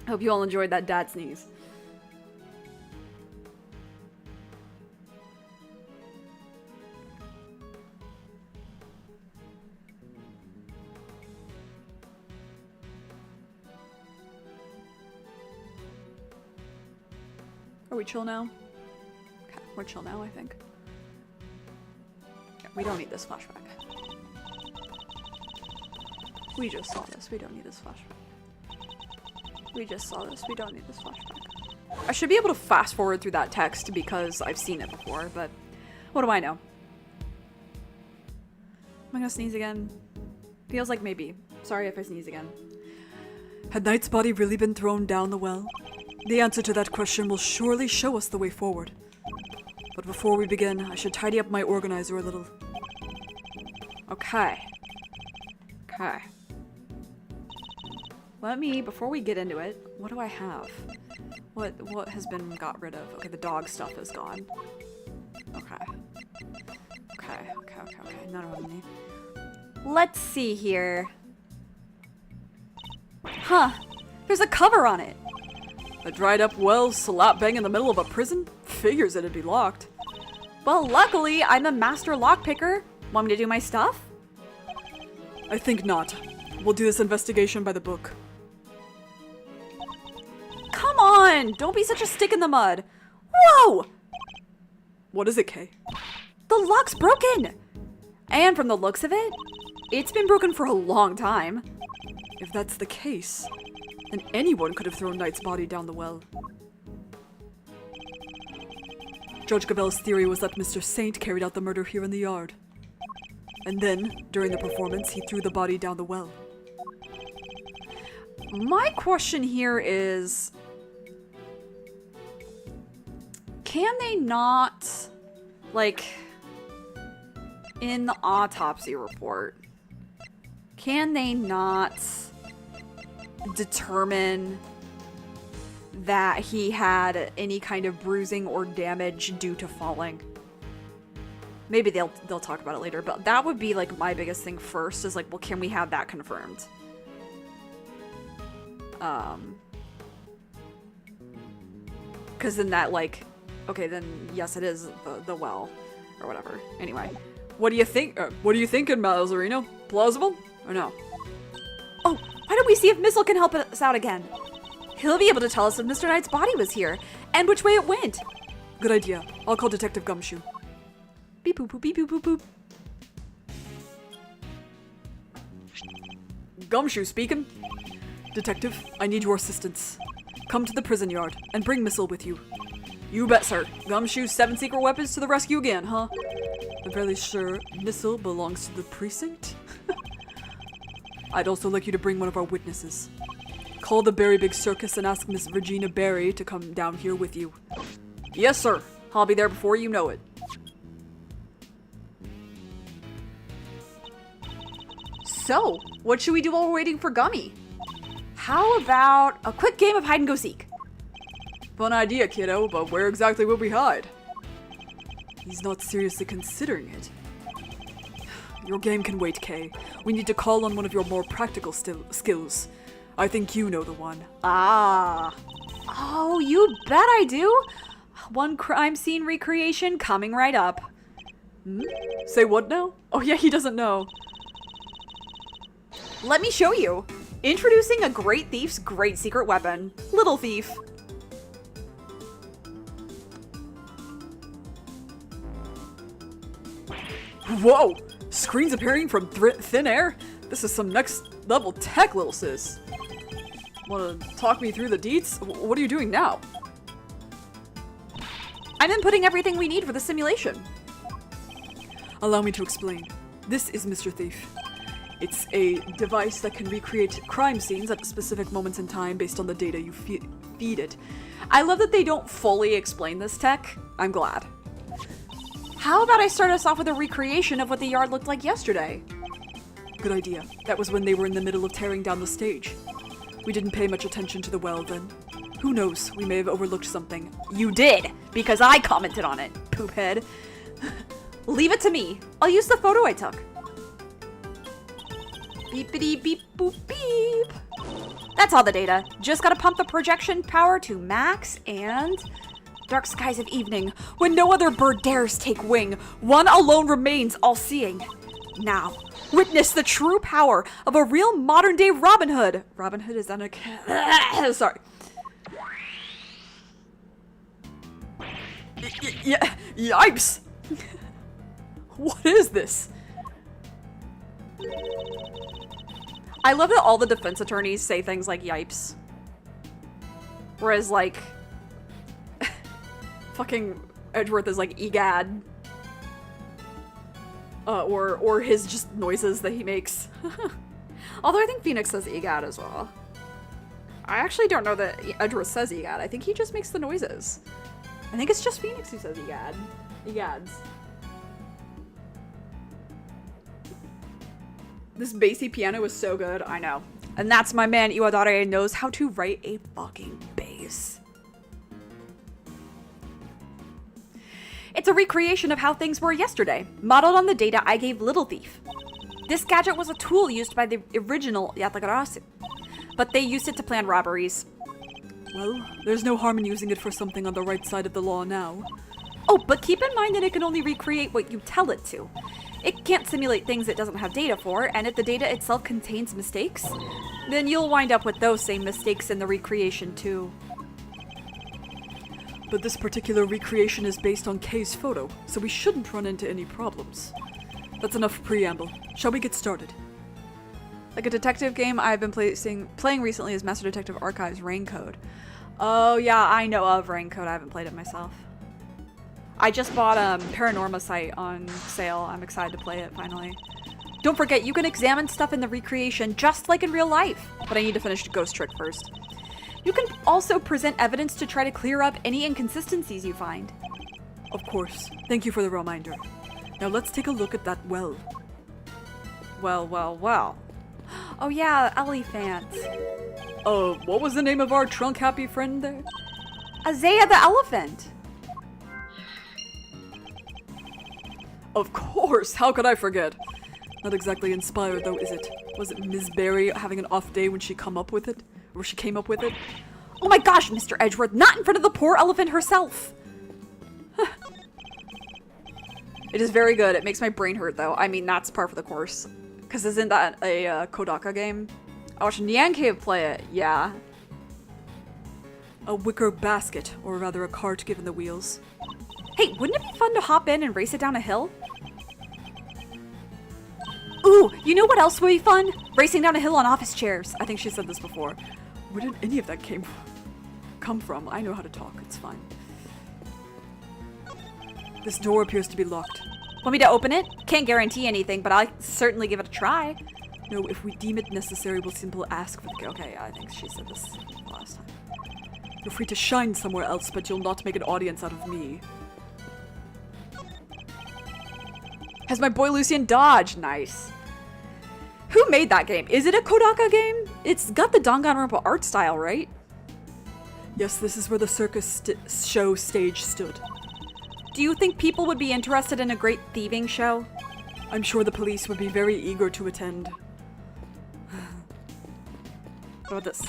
S1: Hope you all enjoyed that dad sneeze. Are we chill now? Okay, we're chill now, I think. Yeah, we don't need this flashback. We just saw this. We don't need this flashback. We just saw this. We don't need this flashback. I should be able to fast forward through that text because I've seen it before, but what do I know? Am I gonna sneeze again? Feels like maybe. Sorry if I sneeze again.
S3: Had Knight's body really been thrown down the well? The answer to that question will surely show us the way forward. But before we begin, I should tidy up my organizer a little.
S1: Okay. Okay. Let me, before we get into it, what do I have? What has been got rid of? Okay, the dog stuff is gone. Okay. Okay. None of them. Let's see here. Huh. There's a cover on it.
S3: A dried up well slap bang in the middle of a prison? Figures it'd be locked.
S1: Well, luckily, I'm a master lockpicker. Want me to do my stuff?
S3: I think not. We'll do this investigation by the book.
S1: Come on! Don't be such a stick in the mud. Whoa!
S3: What is it, Kay?
S1: The lock's broken! And from the looks of it, it's been broken for a long time.
S3: If that's the case, then anyone could have thrown Knight's body down the well. Judge Gabel's theory was that Mr. Saint carried out the murder here in the yard. And then, during the performance, he threw the body down the well.
S1: My question here is, can they not, like, in the autopsy report, can they not determine that he had any kind of bruising or damage due to falling? Maybe they'll talk about it later, but that would be like my biggest thing first is like, well, can we have that confirmed? Because then that, like, okay, then yes, it is the well or whatever. Anyway,
S3: What do you think? What are you thinking, Malzarino? Plausible or no?
S1: oh, why don't we see if Missile can help us out again? He'll be able to tell us if Mr. Knight's body was here and which way it went.
S3: Good idea. I'll call Detective Gumshoe.
S1: Beep boop boop beep boop boop boop.
S3: Gumshoe speaking. Detective, I need your assistance. Come to the prison yard and bring Missile with you. You bet, sir. Gumshoe's 7 secret weapons to the rescue again, huh? I'm fairly sure Missile belongs to the precinct. I'd also like you to bring one of our witnesses. Call the Berry Big Circus and ask Miss Regina Berry to come down here with you.
S1: Yes, sir. I'll be there before you know it. So, what should we do while we're waiting for Gummy? How about a quick game of hide and go seek?
S3: Fun idea, kiddo, but where exactly would we hide? He's not seriously considering it. Your game can wait, Kay. We need to call on one of your more practical skills. I think you know the one.
S1: Ah. Oh, you bet I do. One crime scene recreation coming right up.
S3: Say what now? Oh yeah, he doesn't know.
S1: Let me show you. Introducing a great thief's great secret weapon. Little Thief.
S3: Whoa! Screens appearing from thin air? This is some next level tech, little sis. Wanna talk me through the deets? What are you doing now?
S1: I'm inputting everything we need for the simulation.
S3: Allow me to explain. This is Mr. Thief. It's a device that can recreate crime scenes at specific moments in time based on the data you feed it.
S1: I love that they don't fully explain this tech. I'm glad. How about I start us off with a recreation of what the yard looked like yesterday?
S3: Good idea. That was when they were in the middle of tearing down the stage. We didn't pay much attention to the well then. Who knows, we may have overlooked something.
S1: You did, because I commented on it, poophead. Leave it to me. I'll use the photo I took. Beepity beep boop beep. That's all the data. Just gotta pump the projection power to max and... Dark skies of evening, when no other bird dares take wing, one alone remains all-seeing. Now, witness the true power of a real modern-day Robin Hood. Robin Hood is on a... Sorry.
S3: Yipes! What is this?
S1: I love that all the defense attorneys say things like yipes. Whereas, like... fucking Edgeworth is like egad. Or his just noises that he makes. Although I think Phoenix says egad as well. I actually don't know that Edgeworth says egad. I think he just makes the noises. I think it's just Phoenix who says egad. Egads. This bassy piano is so good, I know. And that's my man Iwadare knows how to write a fucking bass. It's a recreation of how things were yesterday, modeled on the data I gave Little Thief. This gadget was a tool used by the original Yatagarasu, but they used it to plan robberies.
S3: Well, there's no harm in using it for something on the right side of the law now.
S1: Oh, but keep in mind that it can only recreate what you tell it to. It can't simulate things it doesn't have data for, and if the data itself contains mistakes, then you'll wind up with those same mistakes in the recreation too.
S3: But this particular recreation is based on Kay's photo, so we shouldn't run into any problems. That's enough preamble. Shall we get started?
S1: Like a detective game I've been playing recently is Master Detective Archives Raincode. Oh yeah, I know of Raincode. I haven't played it myself. I just bought Paranorma Site on sale. I'm excited to play it finally. Don't forget, you can examine stuff in the recreation just like in real life. But I need to finish the Ghost Trick first. You can also present evidence to try to clear up any inconsistencies you find.
S3: Of course. Thank you for the reminder. Now let's take a look at that well.
S1: Well. Oh yeah, elephant.
S3: What was the name of our trunk-happy friend there?
S1: Azaya the elephant.
S3: Of course! How could I forget? Not exactly inspired though, is it? Was it Ms. Berry having an off day when she came up with it?
S1: Oh my gosh, Mr. Edgeworth, not in front of the poor elephant herself! It is very good. It makes my brain hurt though. I mean, that's par for the course. Because isn't that a Kodaka game? I watched Nyan Cave play it, yeah.
S3: A wicker basket, or rather a cart given the wheels.
S1: Hey, wouldn't it be fun to hop in and race it down a hill? Ooh, you know what else would be fun? Racing down a hill on office chairs.
S3: I think she said this before. Where did any of that come from? I know how to talk, it's fine. This door appears to be locked.
S1: Want me to open it? Can't guarantee anything, but I'll certainly give it a try.
S3: No, if we deem it necessary, we'll simply ask for the... Okay, I think she said this last time. You're free to shine somewhere else, but you'll not make an audience out of me.
S1: Has my boy Lucian dodged? Nice. Who made that game? Is it a Kodaka game? It's got the Danganronpa art style, right?
S3: Yes, this is where the circus show stage stood.
S1: Do you think people would be interested in a great thieving show?
S3: I'm sure the police would be very eager to attend.
S1: What about this?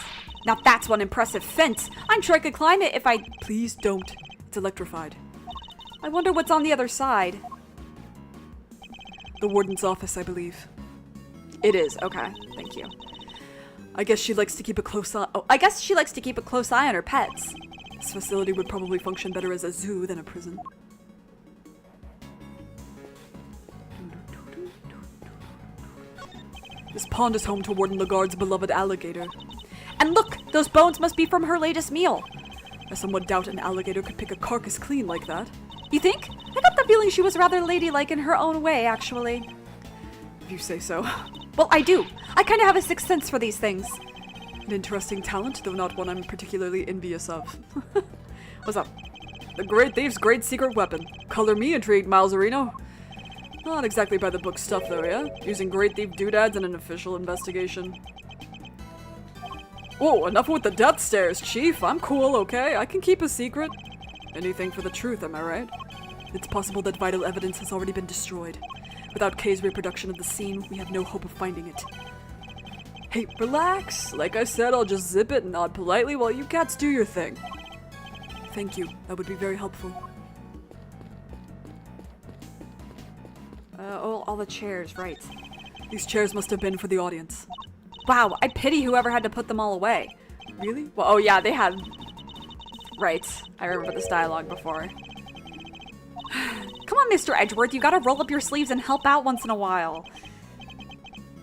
S1: Now that's one impressive fence. I'm sure I could climb it if I...
S3: Please don't. It's electrified.
S1: I wonder what's on the other side.
S3: The warden's office, I believe.
S1: It is. Okay. Thank you.
S3: I guess she likes to keep a close eye.
S1: Oh, I guess she likes to keep a close eye on her pets.
S3: This facility would probably function better as a zoo than a prison. This pond is home to Warden Lagarde's beloved alligator.
S1: And look, those bones must be from her latest meal.
S3: I somewhat doubt an alligator could pick a carcass clean like that.
S1: You think? I got the feeling she was rather ladylike in her own way, actually.
S3: If you say so.
S1: Well, I do. I kind of have a sixth sense for these things.
S3: An interesting talent, though not one I'm particularly envious of. What's up? The Great Thief's great secret weapon. Color me intrigued, Malzarino. Not exactly by the book stuff, though, yeah? Using Great Thief doodads in an official investigation. Whoa, enough with the death stares, Chief. I'm cool, okay? I can keep a secret. Anything for the truth, am I right? It's possible that vital evidence has already been destroyed. Without Kay's reproduction of the scene, we have no hope of finding it. Hey, relax. Like I said, I'll just zip it and nod politely while you cats do your thing. Thank you. That would be very helpful.
S1: Oh, all the chairs, right.
S3: These chairs must have been for the audience.
S1: Wow, I pity whoever had to put them all away.
S3: Really?
S1: Well, oh yeah, they had... Right, I remember this dialogue before. Come on, Mr. Edgeworth, you gotta roll up your sleeves and help out once in a while.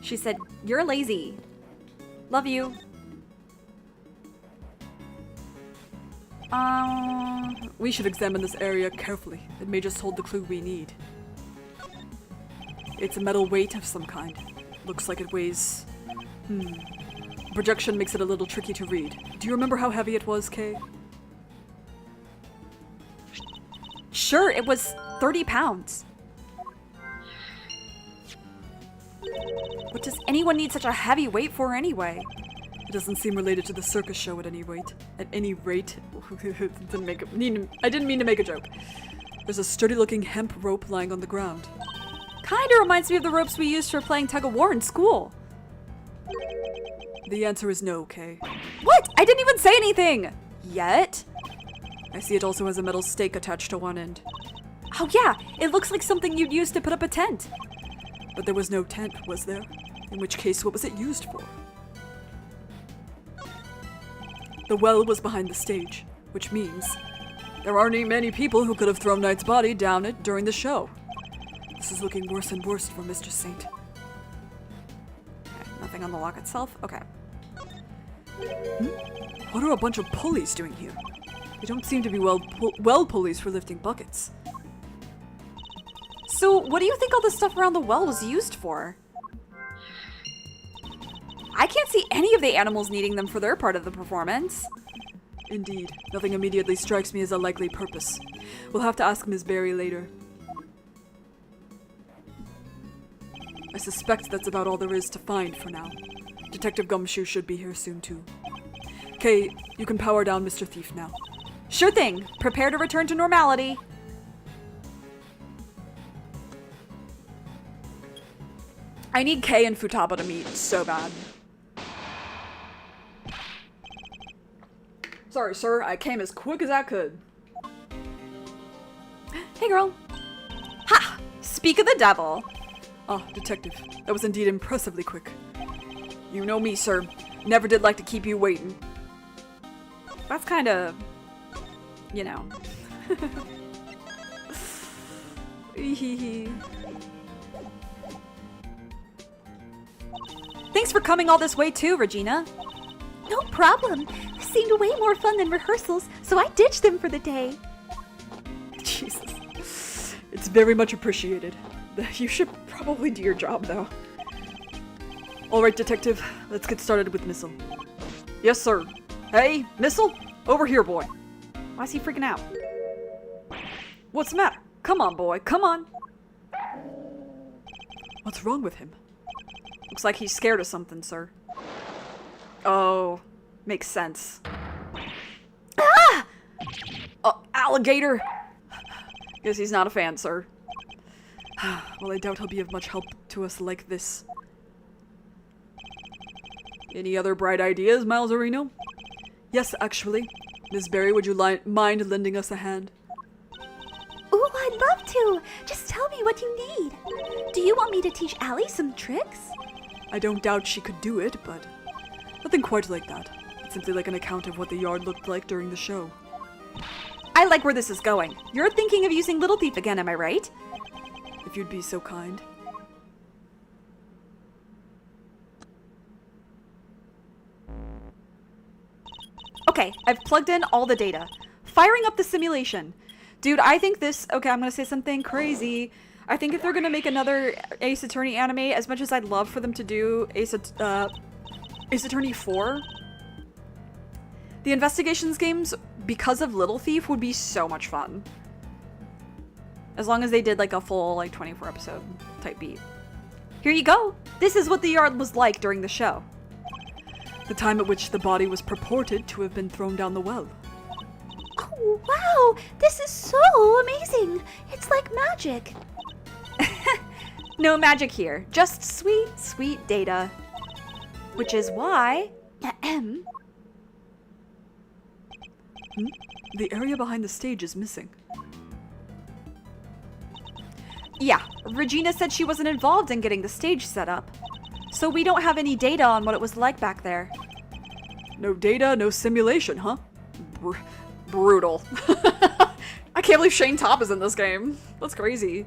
S1: She said, you're lazy. Love you.
S3: We should examine this area carefully. It may just hold the clue we need. It's a metal weight of some kind. Looks like it weighs... Projection makes it a little tricky to read. Do you remember how heavy it was, Kay?
S1: Sure, it was 30 pounds. What does anyone need such a heavy weight for anyway?
S3: It doesn't seem related to the circus show at any rate. At any rate, I didn't mean to make a joke. There's a sturdy-looking hemp rope lying on the ground.
S1: Kinda reminds me of the ropes we used for playing tug-of-war in school.
S3: The answer is no, Kay.
S1: What? I didn't even say anything! Yet?
S3: I see it also has a metal stake attached to one end.
S1: Oh yeah, it looks like something you'd use to put up a tent.
S3: But there was no tent, was there? In which case, what was it used for? The well was behind the stage, which means there aren't many people who could have thrown Knight's body down it during the show. This is looking worse and worse for Mr. Saint.
S1: Okay, nothing on the lock itself? Okay.
S3: What are a bunch of pulleys doing here? They don't seem to be well pulleys for lifting buckets.
S1: So, what do you think all this stuff around the well was used for? I can't see any of the animals needing them for their part of the performance.
S3: Indeed, nothing immediately strikes me as a likely purpose. We'll have to ask Ms. Berry later. I suspect that's about all there is to find for now. Detective Gumshoe should be here soon too. Kay, you can power down Mr. Thief now.
S1: Sure thing. Prepare to return to normality. I need Kay and Futaba to meet so bad.
S3: Sorry, sir. I came as quick as I could.
S1: Hey, girl. Ha! Speak of the devil.
S3: Ah, detective. That was indeed impressively quick.
S1: You know me, sir. Never did like to keep you waiting. That's kind of... you know. Thanks for coming all this way too, Regina.
S4: No problem. This seemed way more fun than rehearsals, so I ditched them for the day.
S3: Jesus. It's very much appreciated. You should probably do your job, though. Alright, detective. Let's get started with Missile. Yes, sir. Hey, Missile? Over here, boy.
S1: Why is he freaking out?
S3: What's the matter? Come on, boy. Come on. What's wrong with him?
S1: Looks like he's scared of something, sir. Oh, makes sense.
S3: Ah! Alligator!
S1: Guess he's not a fan, sir.
S3: Well, I doubt he'll be of much help to us like this.
S1: Any other bright ideas, Miles Reno?
S3: Yes, actually. Miss Berry, would you mind lending us a hand?
S4: Ooh, I'd love to. Just tell me what you need. Do you want me to teach Allie some tricks?
S3: I don't doubt she could do it, but nothing quite like that. It's simply like an account of what the yard looked like during the show.
S1: I like where this is going. You're thinking of using Little Thief again, am I right?
S3: If you'd be so kind.
S1: Okay, I've plugged in all the data. Firing up the simulation. Dude, I think this... Okay, I'm gonna say something crazy. I think if they're gonna make another Ace Attorney anime, as much as I'd love for them to do Ace Attorney 4, the investigations games, because of Little Thief, would be so much fun. As long as they did like a full, like, 24 episode type beat. Here you go! This is what the yard was like during the show.
S3: The time at which the body was purported to have been thrown down the well.
S4: Oh, wow! This is so amazing! It's like magic.
S1: No magic here. Just sweet, sweet data. Which is why...
S3: The area behind the stage is missing.
S1: Yeah, Regina said she wasn't involved in getting the stage set up. So we don't have any data on what it was like back there.
S3: No data, no simulation, huh?
S1: Brutal. I can't believe Shane Top is in this game. That's crazy.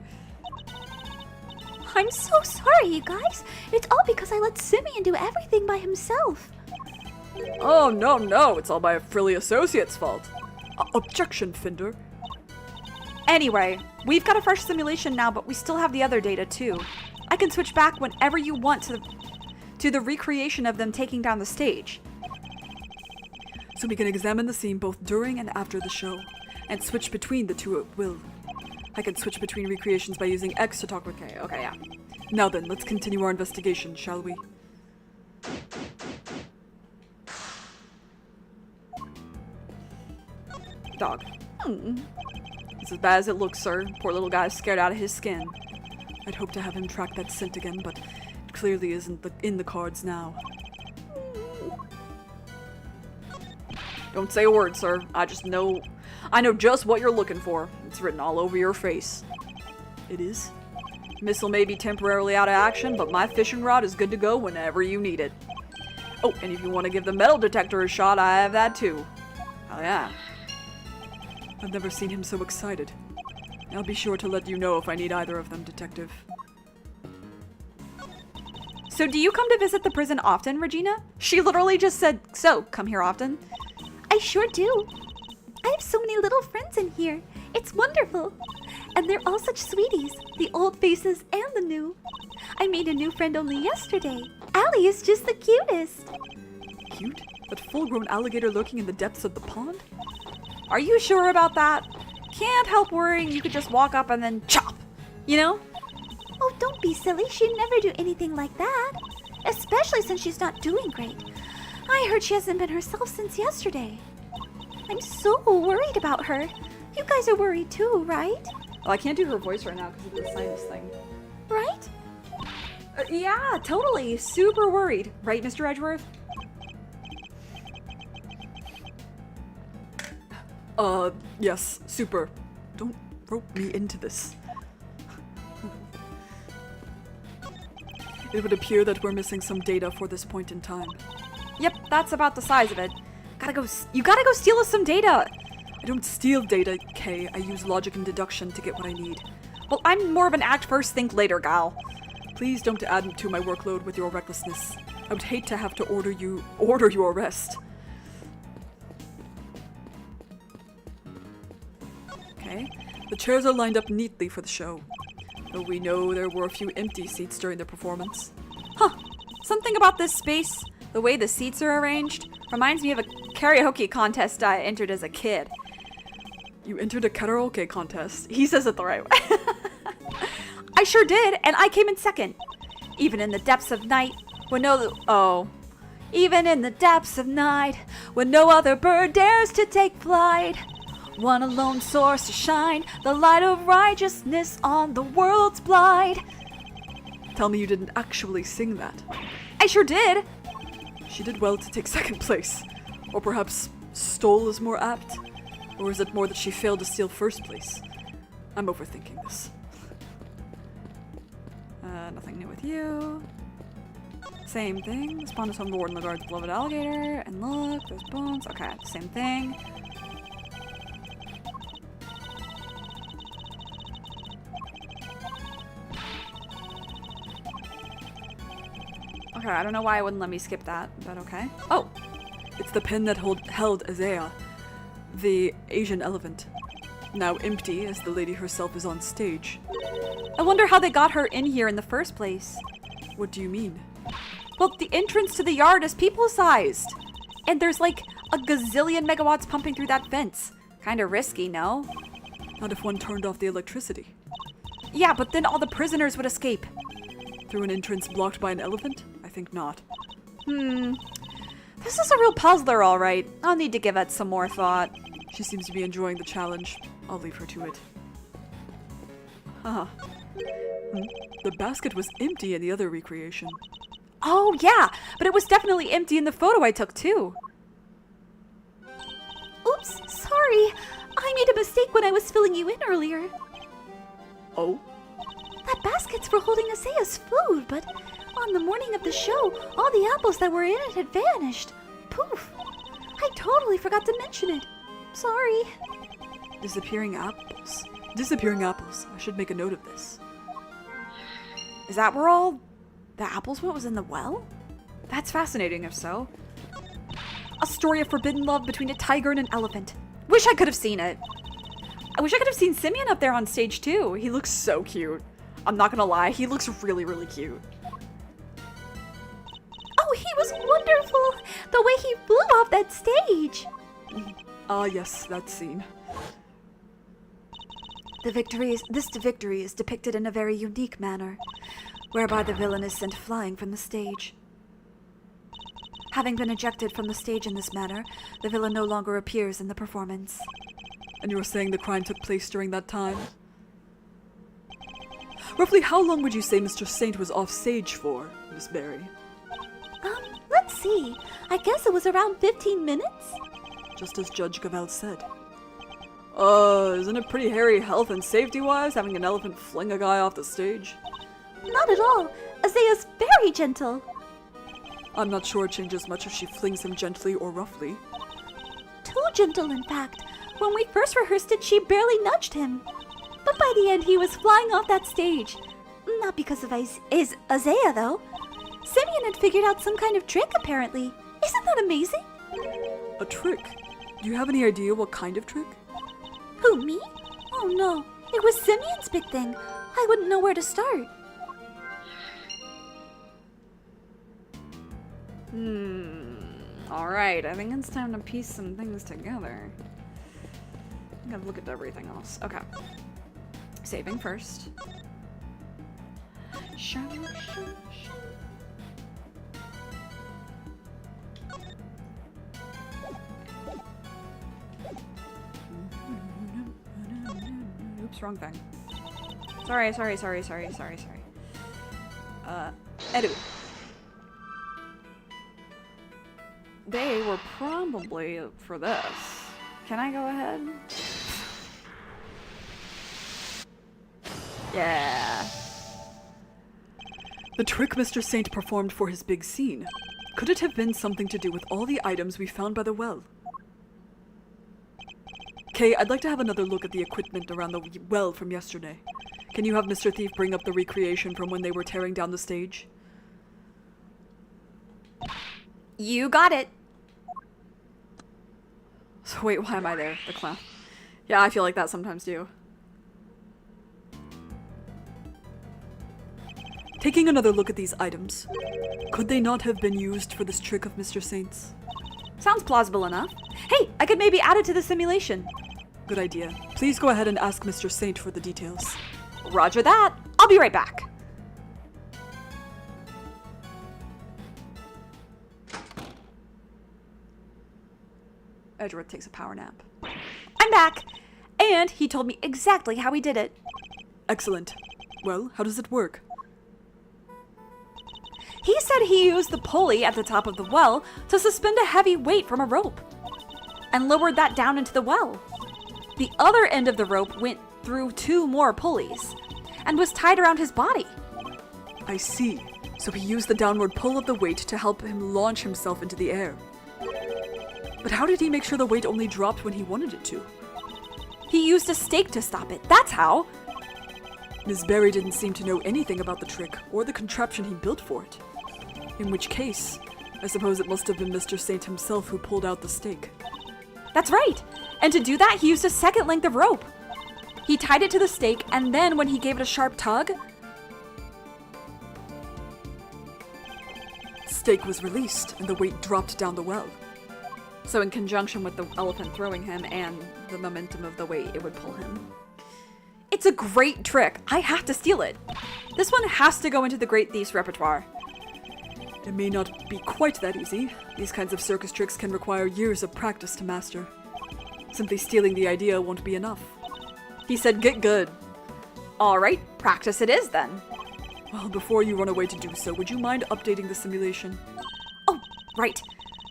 S4: I'm so sorry, you guys. It's all because I let Simeon do everything by himself.
S3: Oh, no, it's all my frilly associate's fault. Objection, Finder.
S1: Anyway, we've got a fresh simulation now, but we still have the other data too. I can switch back whenever you want to the recreation of them taking down the stage.
S3: So we can examine the scene both during and after the show, and switch between the two at will. I can switch between recreations by using X to talk with K. Okay, yeah. Now then, let's continue our investigation, shall we?
S1: Dog. It's as bad as it looks, sir. Poor little guy's scared out of his skin.
S3: I'd hope to have him track that scent again, but it clearly isn't in the cards now.
S1: Don't say a word, sir. I know just what you're looking for. It's written all over your face.
S3: It is?
S1: Missile may be temporarily out of action, but my fishing rod is good to go whenever you need it. Oh, and if you want to give the metal detector a shot, I have that too. Oh yeah.
S3: I've never seen him so excited. I'll be sure to let you know if I need either of them, Detective.
S1: So do you come to visit the prison often, Regina? She literally just said, so, come here often.
S4: I sure do. I have so many little friends in here. It's wonderful. And they're all such sweeties, the old faces and the new. I made a new friend only yesterday. Allie is just the cutest.
S3: Cute? That full-grown alligator lurking in the depths of the pond?
S1: Are you sure about that? Can't help worrying you could just walk up and then chop, you know?
S4: Oh, don't be silly. She'd never do anything like that. Especially since she's not doing great. I heard she hasn't been herself since yesterday. I'm so worried about her. You guys are worried too, right?
S1: Well, I can't do her voice right now because of the sinus thing.
S4: Right?
S1: Yeah, totally. Super worried. Right, Mr. Edgeworth?
S3: Yes, super. Don't rope me into this. It would appear that we're missing some data for this point in time.
S1: Yep, that's about the size of it. You gotta go steal us some data!
S3: I don't steal data, Kay. I use logic and deduction to get what I need.
S1: Well, I'm more of an act first, think later gal.
S3: Please don't add to my workload with your recklessness. I would hate to have to order your arrest. Okay. The chairs are lined up neatly for the show. Though we know there were a few empty seats during the performance.
S1: Huh. Something about this space, the way the seats are arranged, reminds me of a karaoke contest I entered as a kid.
S3: You entered a karaoke contest?
S1: He says it the right way. I sure did, and I came in second. Even in the depths of night, even in the depths of night, when no other bird dares to take flight,
S4: One alone source to shine, the light of righteousness on the world's blind.
S3: Tell me you didn't actually sing that.
S4: I sure did.
S3: She did well to take second place. Or perhaps stole is more apt? Or is it more that she failed to steal first place? I'm overthinking this.
S1: Nothing new with you. Same thing. Spawn is home to warden the guard's beloved alligator. And look, there's bones. Okay, same thing. Okay, I don't know why it wouldn't let me skip that, but okay. Oh!
S3: It's the pin that held Azea, the Asian elephant. Now empty as the lady herself is on stage.
S1: I wonder how they got her in here in the first place.
S3: What do you mean?
S1: Well, the entrance to the yard is people-sized. And there's like a gazillion megawatts pumping through that fence. Kinda risky, no?
S3: Not if one turned off the electricity.
S1: Yeah, but then all the prisoners would escape.
S3: Through an entrance blocked by an elephant? I think not.
S1: This is a real puzzler, alright. I'll need to give it some more thought.
S3: She seems to be enjoying the challenge. I'll leave her to it. Haha. The basket was empty in the other recreation.
S1: Oh, yeah, but it was definitely empty in the photo I took, too.
S4: Oops, sorry. I made a mistake when I was filling you in earlier.
S3: Oh?
S4: That basket's for holding Asaya's food, but on the morning of the show, all the apples that were in it had vanished. Poof. I totally forgot to mention it. Sorry.
S3: Disappearing apples. Disappearing apples. I should make a note of this.
S1: Is that where all the apples went, was in the well? That's fascinating, if so. A story of forbidden love between a tiger and an elephant. Wish I could have seen it. I wish I could have seen Simeon up there on stage, too. He looks so cute. I'm not gonna lie, he looks really, really cute.
S4: Oh, he was wonderful! The way he flew off that stage!
S3: Ah, yes, that scene.
S4: This victory is depicted in a very unique manner, whereby the villain is sent flying from the stage. Having been ejected from the stage in this manner, the villain no longer appears in the performance.
S3: And you were saying the crime took place during that time? Roughly how long would you say Mr. Saint was off stage for, Miss Berry?
S4: Let's see. I guess it was around 15 minutes?
S3: Just as Judge Gavel said. Isn't it pretty hairy health and safety-wise, having an elephant fling a guy off the stage?
S4: Not at all. Azaya's very gentle.
S3: I'm not sure it changes much if she flings him gently or roughly.
S4: Too gentle, in fact. When we first rehearsed it, she barely nudged him. But by the end, he was flying off that stage. Not because of Azaya, though. Simeon had figured out some kind of trick, apparently. Isn't that amazing?
S3: A trick? Do you have any idea what kind of trick?
S4: Who, me? Oh no, it was Simeon's big thing. I wouldn't know where to start.
S1: Alright, I think it's time to piece some things together. I gotta look at everything else. Okay. Saving first. Oops, wrong thing. Sorry. Edu. They were probably for this. Can I go ahead? Yeah.
S3: The trick Mr. Saint performed for his big scene. Could it have been something to do with all the items we found by the well? Kay, I'd like to have another look at the equipment around the well from yesterday. Can you have Mr. Thief bring up the recreation from when they were tearing down the stage?
S1: You got it. So wait, why am I there? The clown. Yeah, I feel like that sometimes too.
S3: Taking another look at these items, could they not have been used for this trick of Mr. Saint's?
S1: Sounds plausible enough. Hey, I could maybe add it to the simulation.
S3: Good idea. Please go ahead and ask Mr. Saint for the details.
S1: Roger that. I'll be right back. Edgeworth takes a power nap. I'm
S4: I'm back. And he told me exactly how he did it.
S3: Excellent. Well, how does it work?
S4: He said he used the pulley at the top of the well to suspend a heavy weight from a rope and lowered that down into the well. The other end of the rope went through 2 more pulleys and was tied around his body.
S3: I see. So he used the downward pull of the weight to help him launch himself into the air. But how did he make sure the weight only dropped when he wanted it to?
S4: He used a stake to stop it. That's how.
S3: Miss Berry didn't seem to know anything about the trick or the contraption he built for it. In which case, I suppose it must have been Mr. Saint himself who pulled out the stake.
S4: That's right. And to do that, he used a second length of rope. He tied it to the stake, and then when he gave it a sharp tug,
S3: Stake was released and the weight dropped down the well.
S1: So in conjunction with the elephant throwing him and the momentum of the weight, it would pull him.
S4: it's a great trick. I have to steal it. This one has to go into the Great Thief's repertoire.
S3: It may not be quite that easy. These kinds of circus tricks can require years of practice to master. Simply stealing the idea won't be enough.
S1: He said get good.
S4: All right, practice it is then.
S3: Well, before you run away to do so, would you mind updating the simulation?
S4: Oh, right.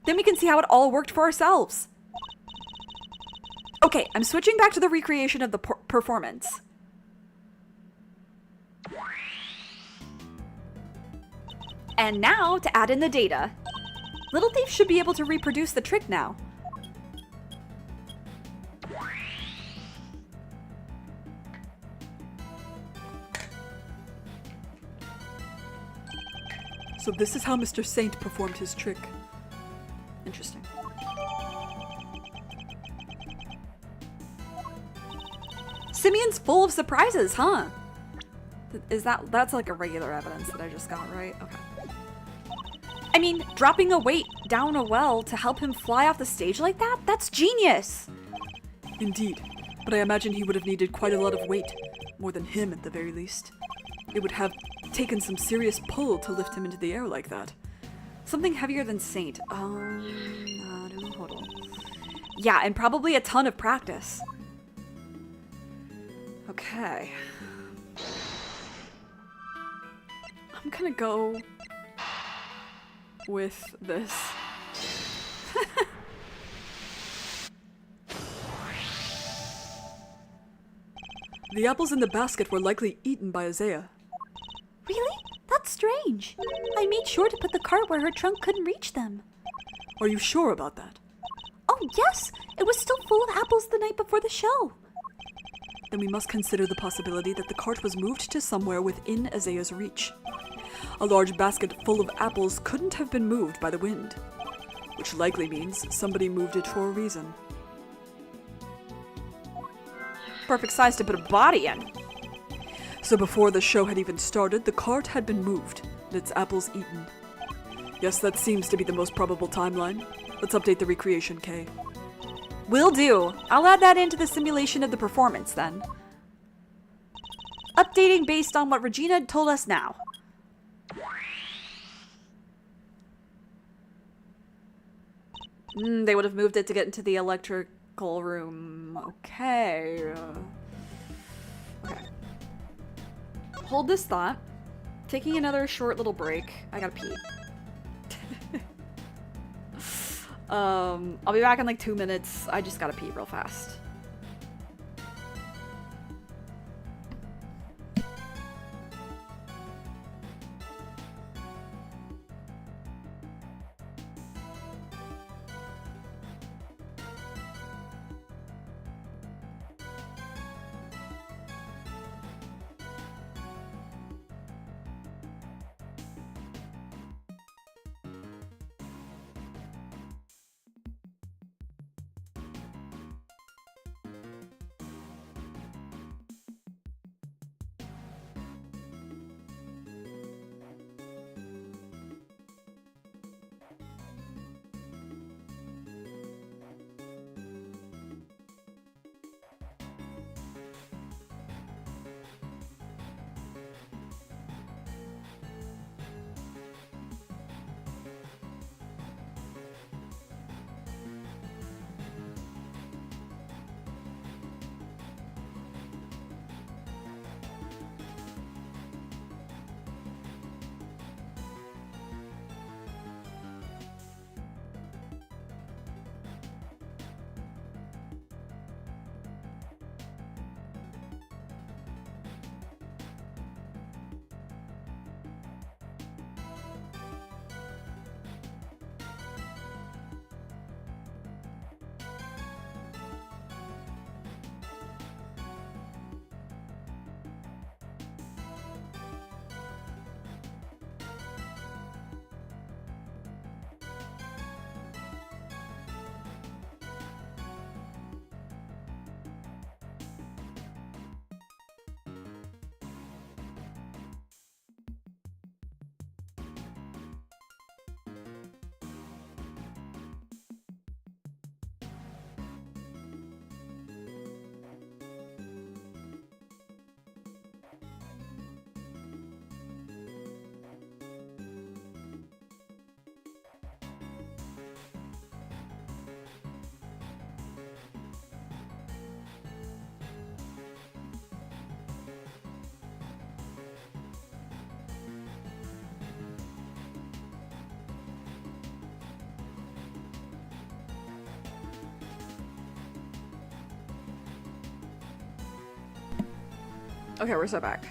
S4: Then we can see how it all worked for ourselves. Okay, I'm switching back to the recreation of the performance. And now to add in the data. Little Thief should be able to reproduce the trick now.
S3: So this is how Mr. Saint performed his trick.
S1: Interesting.
S4: Simeon's full of surprises, huh?
S1: That's like a regular evidence that I just got, right? Okay.
S4: I mean, dropping a weight down a well to help him fly off the stage like that? That's genius!
S3: Indeed, but I imagine he would have needed quite a lot of weight. More than him, at the very least. It would have taken some serious pull to lift him into the air like that.
S1: Something heavier than Saint.
S4: Yeah, and probably a ton of practice.
S1: Okay. I'm gonna go with this.
S3: The apples in the basket were likely eaten by Isaiah.
S4: Really? That's strange. I made sure to put the cart where her trunk couldn't reach them.
S3: Are you sure about that?
S4: Oh, yes! It was still full of apples the night before the show.
S3: Then we must consider the possibility that the cart was moved to somewhere within Isaiah's reach. A large basket full of apples couldn't have been moved by the wind, which likely means somebody moved it for a reason.
S1: Perfect size to put a body in.
S3: So before the show had even started, the cart had been moved, and its apples eaten. Yes, that seems to be the most probable timeline. Let's update the recreation, Kay.
S4: Will do. I'll add that into the simulation of the performance then. Updating based on what Regina told us now.
S1: They would have moved it to get into the electrical room. Okay. Okay. Hold this thought. Taking another short little break. I gotta pee. I'll be back in like 2 minutes. I just gotta pee real fast. Okay, we're so back.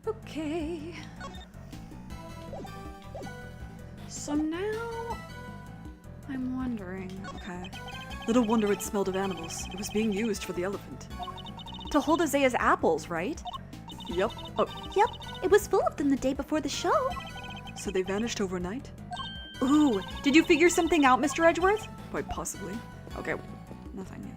S1: Okay. So now I'm wondering. Okay.
S3: Little wonder it smelled of animals. It was being used for the elephant.
S1: To hold Isaiah's apples, right?
S3: Yep. Oh,
S4: Yep, it was full of them the day before the show.
S3: so they vanished overnight?
S1: Ooh, did you figure something out, Mr. Edgeworth?
S3: Quite possibly.
S1: Okay, nothing new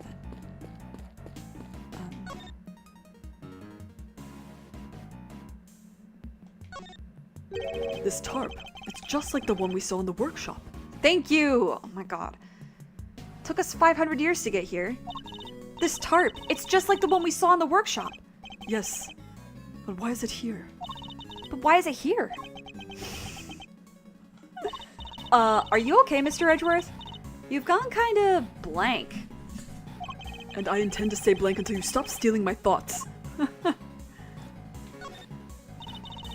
S1: then.
S3: This tarp. It's just like the one we saw in the workshop.
S1: Thank you! Oh my god. Took us 500 years to get here. This tarp, it's just like the one we saw in the workshop.
S3: Yes. But why is it here?
S1: But why is it here? Are you okay, Mr. Edgeworth? You've gone kinda blank.
S3: And I intend to stay blank until you stop stealing my thoughts.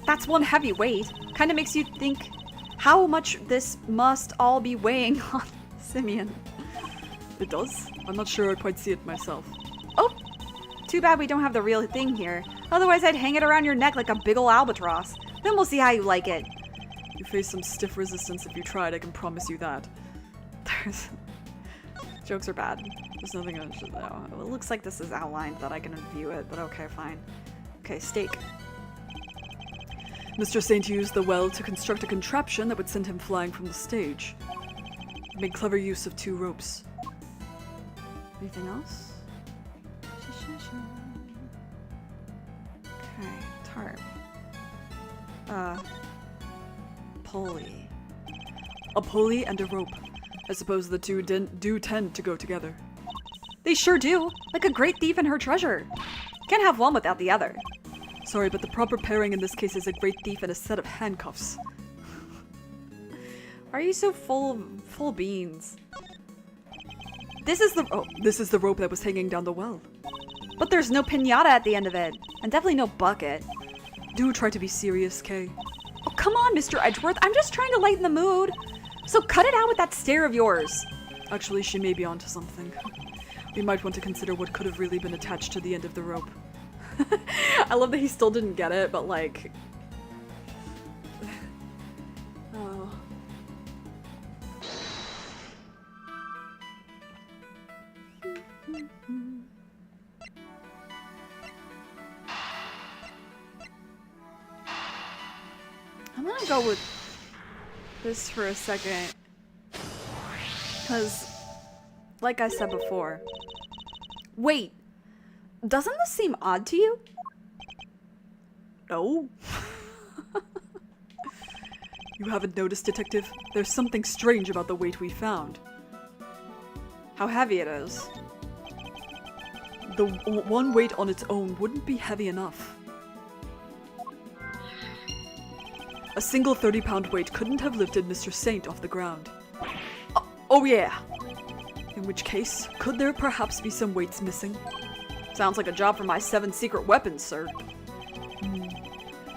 S1: That's one heavy weight. Kinda makes you think how much this must all be weighing on Simeon.
S3: It does? I'm not sure I'd quite see it myself.
S1: Oh! Too bad we don't have the real thing here. Otherwise I'd hang it around your neck like a big ol' albatross. Then we'll see how you like it.
S3: You face some stiff resistance if you tried, I can promise you that.
S1: Jokes are bad. There's nothing I should know. It looks like this is outlined that I can view it, but okay, fine. Okay, steak.
S3: Mr. Saint used the well to construct a contraption that would send him flying from the stage. He made clever use of 2 ropes.
S1: Anything else? Okay, tarp. Pulley.
S3: A pulley and a rope. I suppose the two do tend to go together.
S1: They sure do! Like a great thief and her treasure. Can't have one without the other.
S3: Sorry, but the proper pairing in this case is a great thief and a set of handcuffs.
S1: Why are you so full beans?
S3: This is the rope that was hanging down the well.
S1: But there's no pinata at the end of it. And definitely no bucket.
S3: Do try to be serious, Kay.
S1: Oh, come on, Mr. Edgeworth. I'm just trying to lighten the mood. So cut it out with that stare of yours.
S3: Actually, she may be onto something. We might want to consider what could have really been attached to the end of the rope.
S1: I love that he still didn't get it, but like... Oh. I'm gonna go with this for a second. Because, like I said before... Wait! Doesn't this seem odd to you?
S3: No? You haven't noticed, Detective? There's something strange about the weight we found.
S1: How heavy it is.
S3: The one weight on its own wouldn't be heavy enough. A single 30-pound weight couldn't have lifted Mr. Saint off the ground.
S1: Oh yeah!
S3: In which case, could there perhaps be some weights missing?
S1: Sounds like a job for my 7 secret weapons, sir.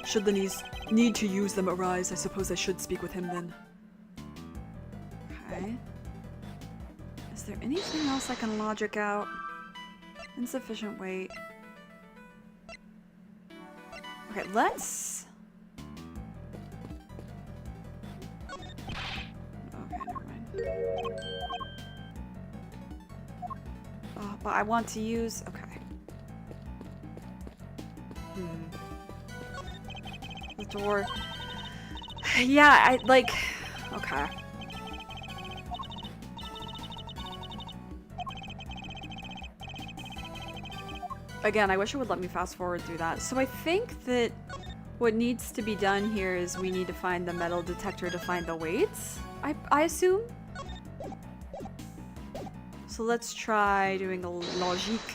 S3: Should the need to use them arise, I suppose I should speak with him then.
S1: Okay. Is there anything else I can logic out? Insufficient weight. Okay, let's... Okay, never mind. Oh, but I want to use... Okay. The door... Yeah, I, like... Okay. Again, I wish it would let me fast forward through that. So I think that what needs to be done here is we need to find the metal detector to find the weights, I assume? So let's try doing a logique.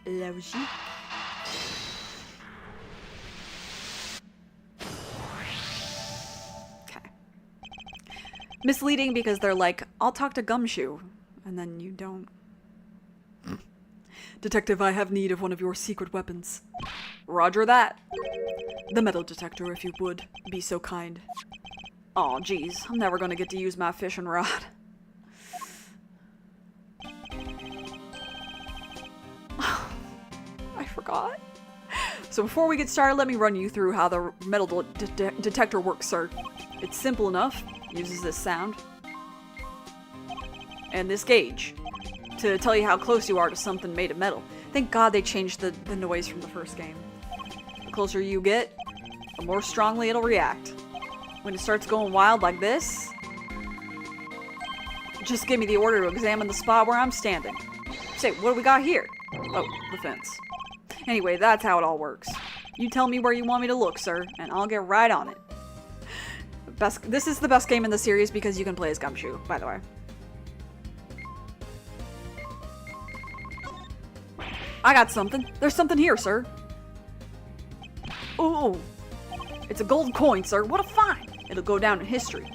S1: Logique. Okay. Misleading because they're like, I'll talk to Gumshoe, and then you don't.
S3: Detective, I have need of one of your secret weapons.
S1: Roger that.
S3: The metal detector, if you would. Be so kind.
S1: Aw, geez. I'm never gonna get to use my fishing rod. I forgot. So before we get started, let me run you through how the metal detector works, sir. It's simple enough. Uses this sound. And this gauge. To tell you how close you are to something made of metal. Thank God they changed the noise from the first game. The closer you get, the more strongly it'll react. When it starts going wild like this, just give me the order to examine the spot where I'm standing. Say, what do we got here? Oh, the fence. Anyway, that's how it all works. You tell me where you want me to look, sir, and I'll get right on it. This is the best game in the series because you can play as Gumshoe, by the way. I got something. There's something here, sir. Ooh. It's a gold coin, sir. What a find! It'll go down in history.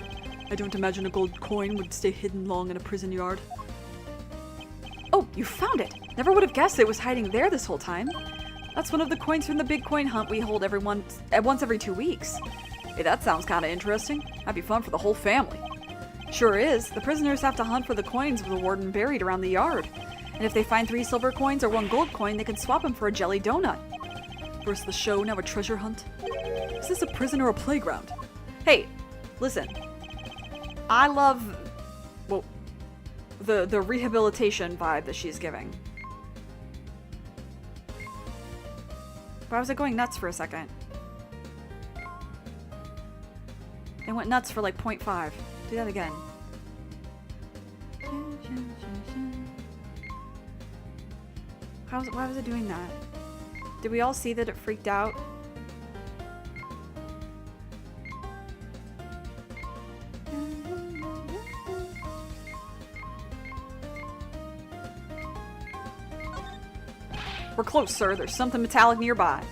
S3: I don't imagine a gold coin would stay hidden long in a prison yard.
S1: Oh, you found it! Never would have guessed it was hiding there this whole time. That's one of the coins from the big coin hunt we hold once every 2 weeks. Hey, that sounds kinda interesting. That'd be fun for the whole family. Sure is. The prisoners have to hunt for the coins the warden buried around the yard. And if they find 3 silver coins or 1 gold coin, they can swap them for a jelly donut.
S3: First the show, now a treasure hunt? Is this a prison or a playground?
S1: Hey, listen. I love, well, the rehabilitation vibe that she's giving. Why was it going nuts for a second? It went nuts for like 0.5. Do that again. Why was it doing that? Did we all see that it freaked out? We're close, sir. There's something metallic nearby.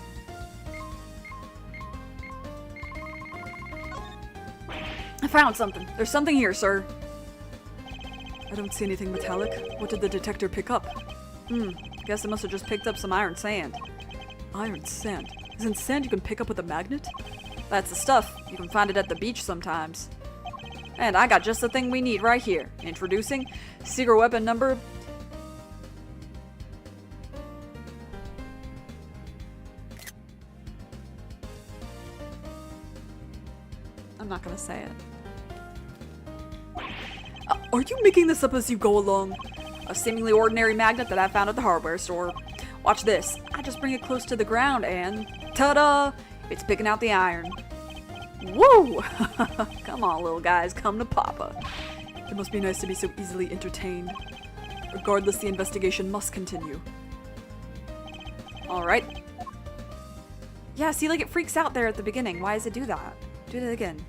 S1: I found something. There's something here, sir.
S3: I don't see anything metallic. What did the detector pick up?
S1: Guess it must have just picked up some iron sand.
S3: Iron sand? Isn't sand you can pick up with a magnet?
S1: That's the stuff. You can find it at the beach sometimes. And I got just the thing we need right here. Introducing secret weapon number... I'm not gonna say it.
S3: Are you making this up as you go along?
S1: A seemingly ordinary magnet that I found at the hardware store. Watch this. I just bring it close to the ground and... ta-da! It's picking out the iron. Woo! Come on, little guys. Come to Papa.
S3: It must be nice to be so easily entertained. Regardless, the investigation must continue.
S1: Alright. Yeah, see, like, it freaks out there at the beginning. Why does it do that? Do it again.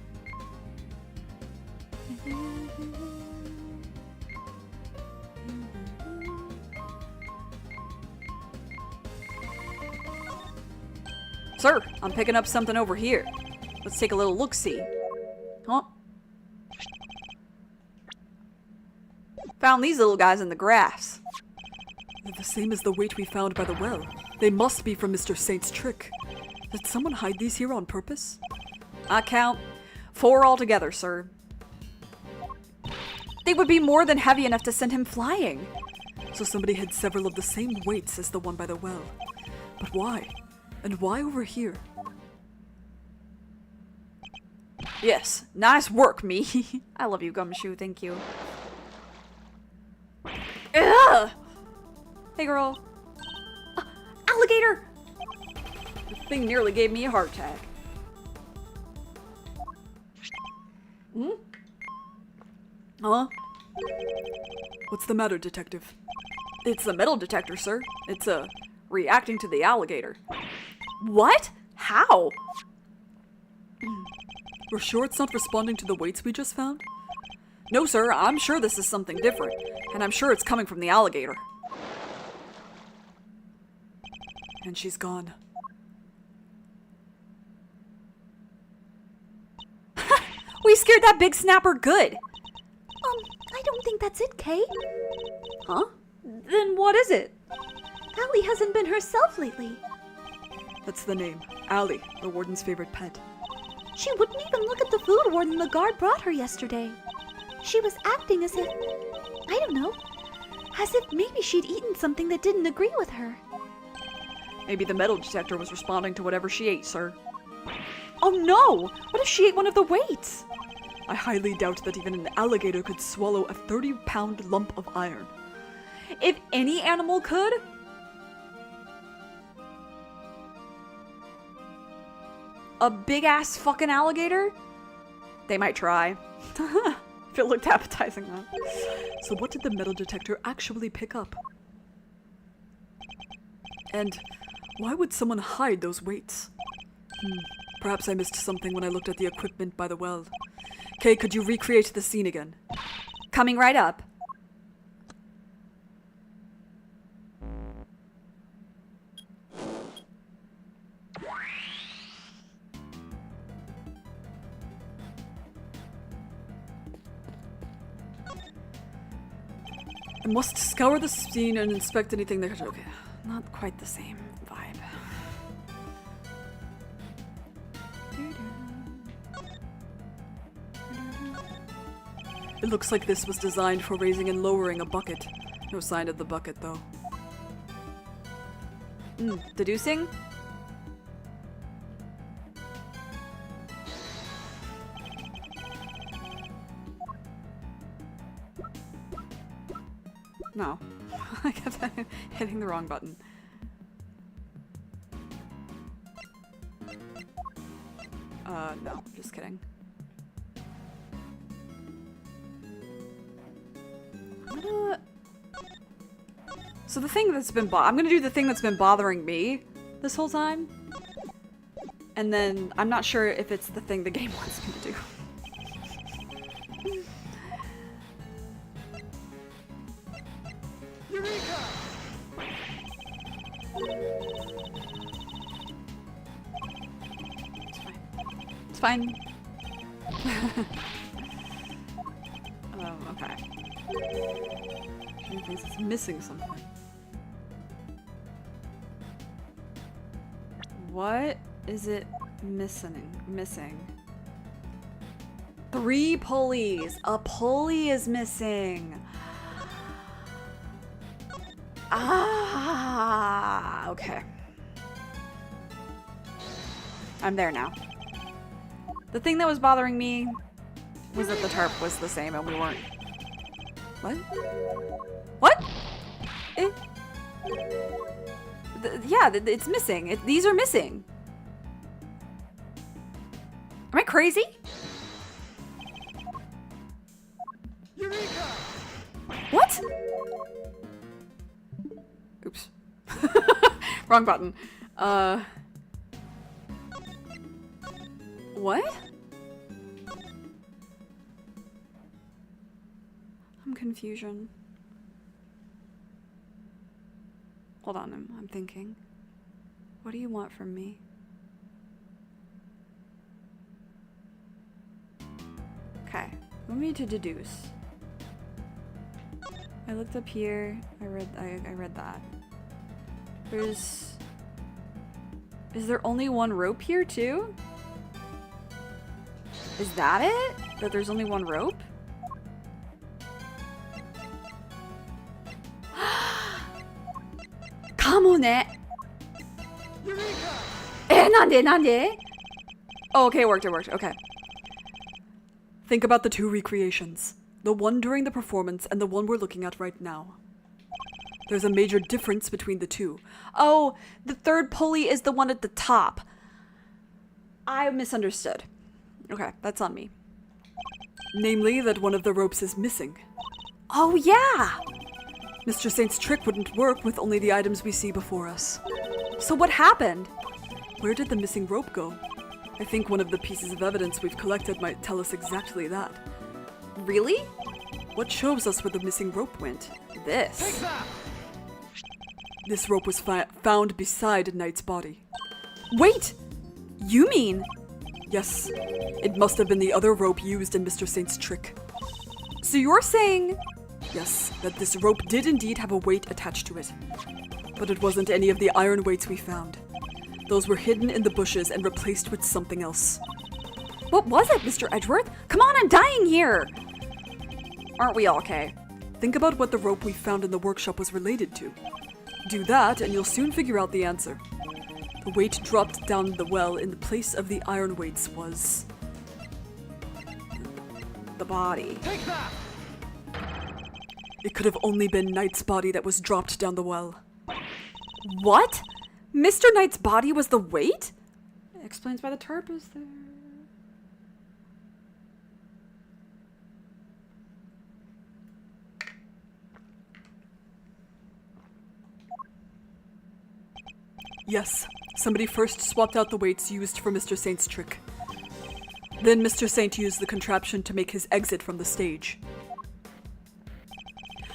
S1: Sir, I'm picking up something over here. Let's take a little look-see. Huh? Found these little guys in the grass.
S3: They're the same as the weight we found by the well. They must be from Mr. Saint's trick. Did someone hide these here on purpose?
S1: I count 4 altogether, sir. They would be more than heavy enough to send him flying.
S3: So somebody had several of the same weights as the one by the well. But why? And why over here?
S1: Yes, nice work, me. I love you, Gumshoe, thank you. Ugh! Hey, girl. Alligator! The thing nearly gave me a heart attack.
S3: Huh? What's the matter, detective?
S1: It's the metal detector, sir. It's, reacting to the alligator. What? How?
S3: You're sure it's not responding to the weights we just found?
S1: No, sir. I'm sure this is something different. And I'm sure it's coming from the alligator.
S3: And she's gone.
S1: We scared that big snapper good.
S4: I don't think that's it, Kay.
S1: Huh? Then what is it?
S4: Allie hasn't been herself lately.
S3: That's the name. Allie, the warden's favorite pet.
S4: She wouldn't even look at the food warden the guard brought her yesterday. She was acting as if, I don't know, as if maybe she'd eaten something that didn't agree with her.
S1: Maybe the metal detector was responding to whatever she ate, sir. Oh no! What if she ate one of the weights?
S3: I highly doubt that even an alligator could swallow a 30-pound lump of iron.
S1: If any animal could? A big-ass fucking alligator? They might try. If it looked appetizing, though.
S3: So what did the metal detector actually pick up? And why would someone hide those weights? Perhaps I missed something when I looked at the equipment by the well. Kay, could you recreate the scene again?
S1: Coming right up.
S3: I must scour the scene and inspect anything that could... Okay, not quite the same vibe. It looks like this was designed for raising and lowering a bucket. No sign of the bucket, though.
S1: Deducing? No. I kept hitting the wrong button. No, just kidding. So the thing that's been I'm gonna do the thing that's been bothering me this whole time. And then I'm not sure if it's the thing the game wants me to do. It's fine. Okay. She thinks it's missing something. What is it missing? 3 pulleys. A pulley is missing. Ah, okay. I'm there now. The thing that was bothering me was that the tarp was the same and we weren't. What? What? Yeah, it's missing. These are missing. Am I crazy?
S2: Eureka!
S1: What? Oops. Wrong button. What? I'm confusion. Hold on, I'm thinking. What do you want from me? Okay, want me to deduce. I looked up here. I read that. Is there only one rope here too? Is that it? That there's only one rope? Kamone! Nande? Oh, okay, it worked, okay.
S3: Think about the 2 recreations. The one during the performance and the one we're looking at right now. There's a major difference between the 2.
S1: Oh, the 3rd pulley is the one at the top. I misunderstood. Okay, that's on me.
S3: Namely, that one of the ropes is missing.
S1: Oh, yeah!
S3: Mr. Saint's trick wouldn't work with only the items we see before us.
S1: So what happened?
S3: Where did the missing rope go? I think one of the pieces of evidence we've collected might tell us exactly that.
S1: Really?
S3: What shows us where the missing rope went?
S1: This.
S3: This rope was found beside Knight's body.
S1: Wait! You mean...
S3: Yes, it must have been the other rope used in Mr. Saint's trick.
S1: So you're saying...
S3: Yes, that this rope did indeed have a weight attached to it. But it wasn't any of the iron weights we found. Those were hidden in the bushes and replaced with something else.
S1: What was it, Mr. Edgeworth? Come on, I'm dying here! Aren't we all okay?
S3: Think about what the rope we found in the workshop was related to. Do that, and you'll soon figure out the answer. The weight dropped down the well in the place of the iron weights was...
S1: The body.
S2: Take that!
S3: It could have only been Knight's body that was dropped down the well.
S1: What? Mr. Knight's body was the weight? Explains why the tarp is there.
S3: Yes, somebody first swapped out the weights used for Mr. Saint's trick. Then Mr. Saint used the contraption to make his exit from the stage.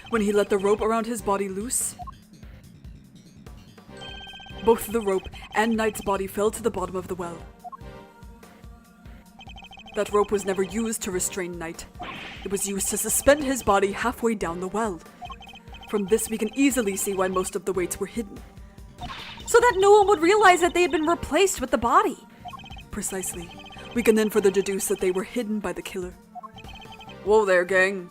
S3: When he let the rope around his body loose, both the rope and Knight's body fell to the bottom of the well. That rope was never used to restrain Knight. It was used to suspend his body halfway down the well. From this, we can easily see why most of the weights were hidden.
S1: So that no one would realize that they had been replaced with the body.
S3: Precisely. We can then further deduce that they were hidden by the killer. Whoa there, gang.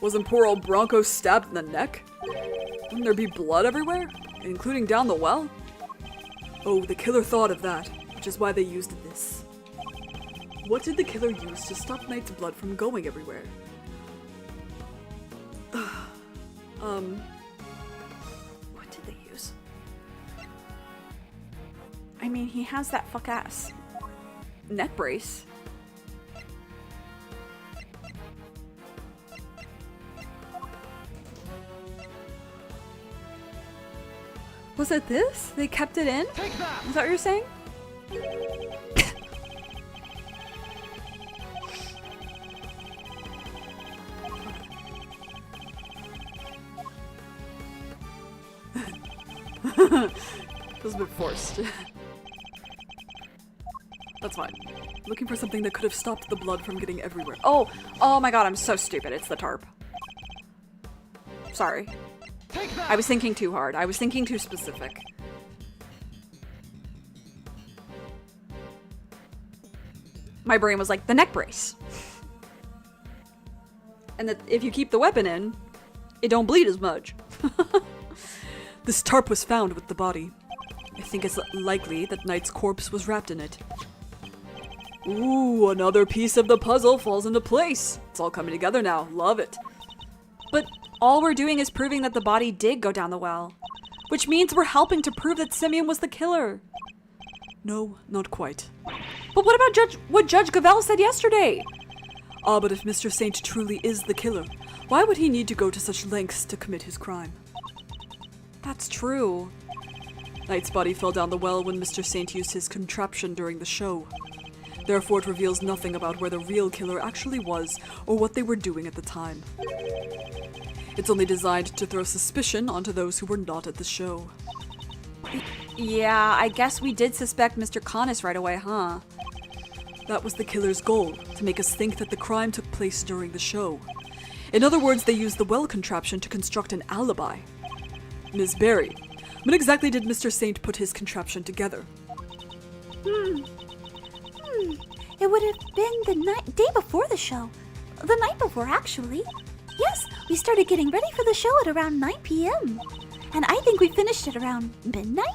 S3: Wasn't poor old Bronco stabbed in the neck? Wouldn't there be blood everywhere? Including down the well? Oh, the killer thought of that, which is why they used this. What did the killer use to stop Knight's blood from going everywhere?
S1: What did they use? I mean, he has that fuck-ass neck brace. Was it this? They kept it in?
S2: Take that!
S1: Is that what you're saying?
S3: It was a bit forced. That's fine. Looking for something that could have stopped the blood from getting everywhere.
S1: Oh my god, I'm so stupid. It's the tarp. Sorry.
S2: Take that!
S1: I was thinking too hard. I was thinking too specific. My brain was like, the neck brace. And that if you keep the weapon in, it don't bleed as much.
S3: This tarp was found with the body. I think it's likely that Knight's corpse was wrapped in it. Ooh, another piece of the puzzle falls into place. It's all coming together now. Love it.
S1: But all we're doing is proving that the body did go down the well. Which means we're helping to prove that Simeon was the killer.
S3: No, not quite.
S1: But what about what Judge Gavell said yesterday?
S3: Ah, but if Mr. Saint truly is the killer, why would he need to go to such lengths to commit his crime?
S1: That's true.
S3: Knight's body fell down the well when Mr. Saint used his contraption during the show. Therefore, it reveals nothing about where the real killer actually was or what they were doing at the time. It's only designed to throw suspicion onto those who were not at the show.
S1: Yeah, I guess we did suspect Mr. Connus right away, huh?
S3: That was the killer's goal, to make us think that the crime took place during the show. In other words, they used the well contraption to construct an alibi. Ms. Barry, when exactly did Mr. Saint put his contraption together?
S4: It would have been the day before the show. The night before, actually. Yes, we started getting ready for the show at around 9 p.m. And I think we finished it around midnight?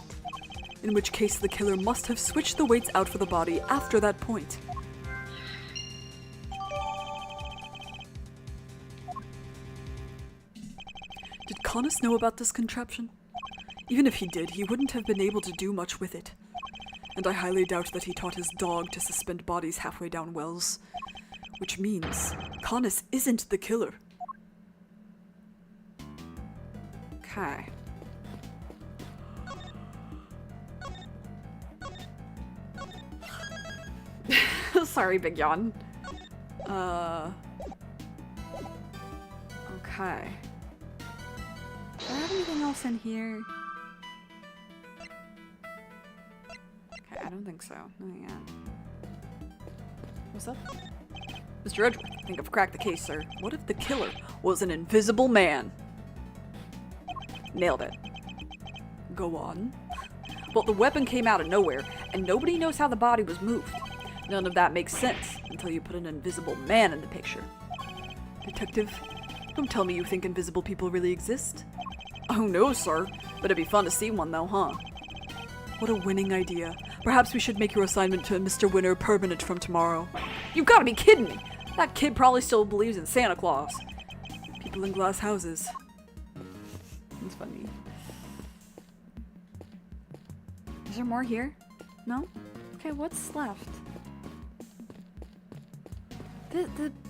S3: In which case the killer must have switched the weights out for the body after that point. Did Connus know about this contraption? Even if he did, he wouldn't have been able to do much with it. And I highly doubt that he taught his dog to suspend bodies halfway down wells. Which means Connus isn't the killer.
S1: Okay. Sorry, big yawn. Okay. Do I have anything else in here? Okay, I don't think so. Nothing yet. What's up?
S3: Mr. Edgeworth, I think I've cracked the case, sir. What if the killer was an invisible man?
S1: Nailed it.
S3: Go on.
S1: Well, the weapon came out of nowhere, and nobody knows how the body was moved. None of that makes sense until you put an invisible man in the picture.
S3: Detective, don't tell me you think invisible people really exist.
S1: Oh no, sir. But it'd be fun to see one though, huh?
S3: What a winning idea. Perhaps we should make your assignment to Mr. Winner permanent from tomorrow.
S1: You've gotta be kidding me! That kid probably still believes in Santa Claus.
S3: People in glass houses.
S1: It's funny. Is there more here? No? Okay, what's left?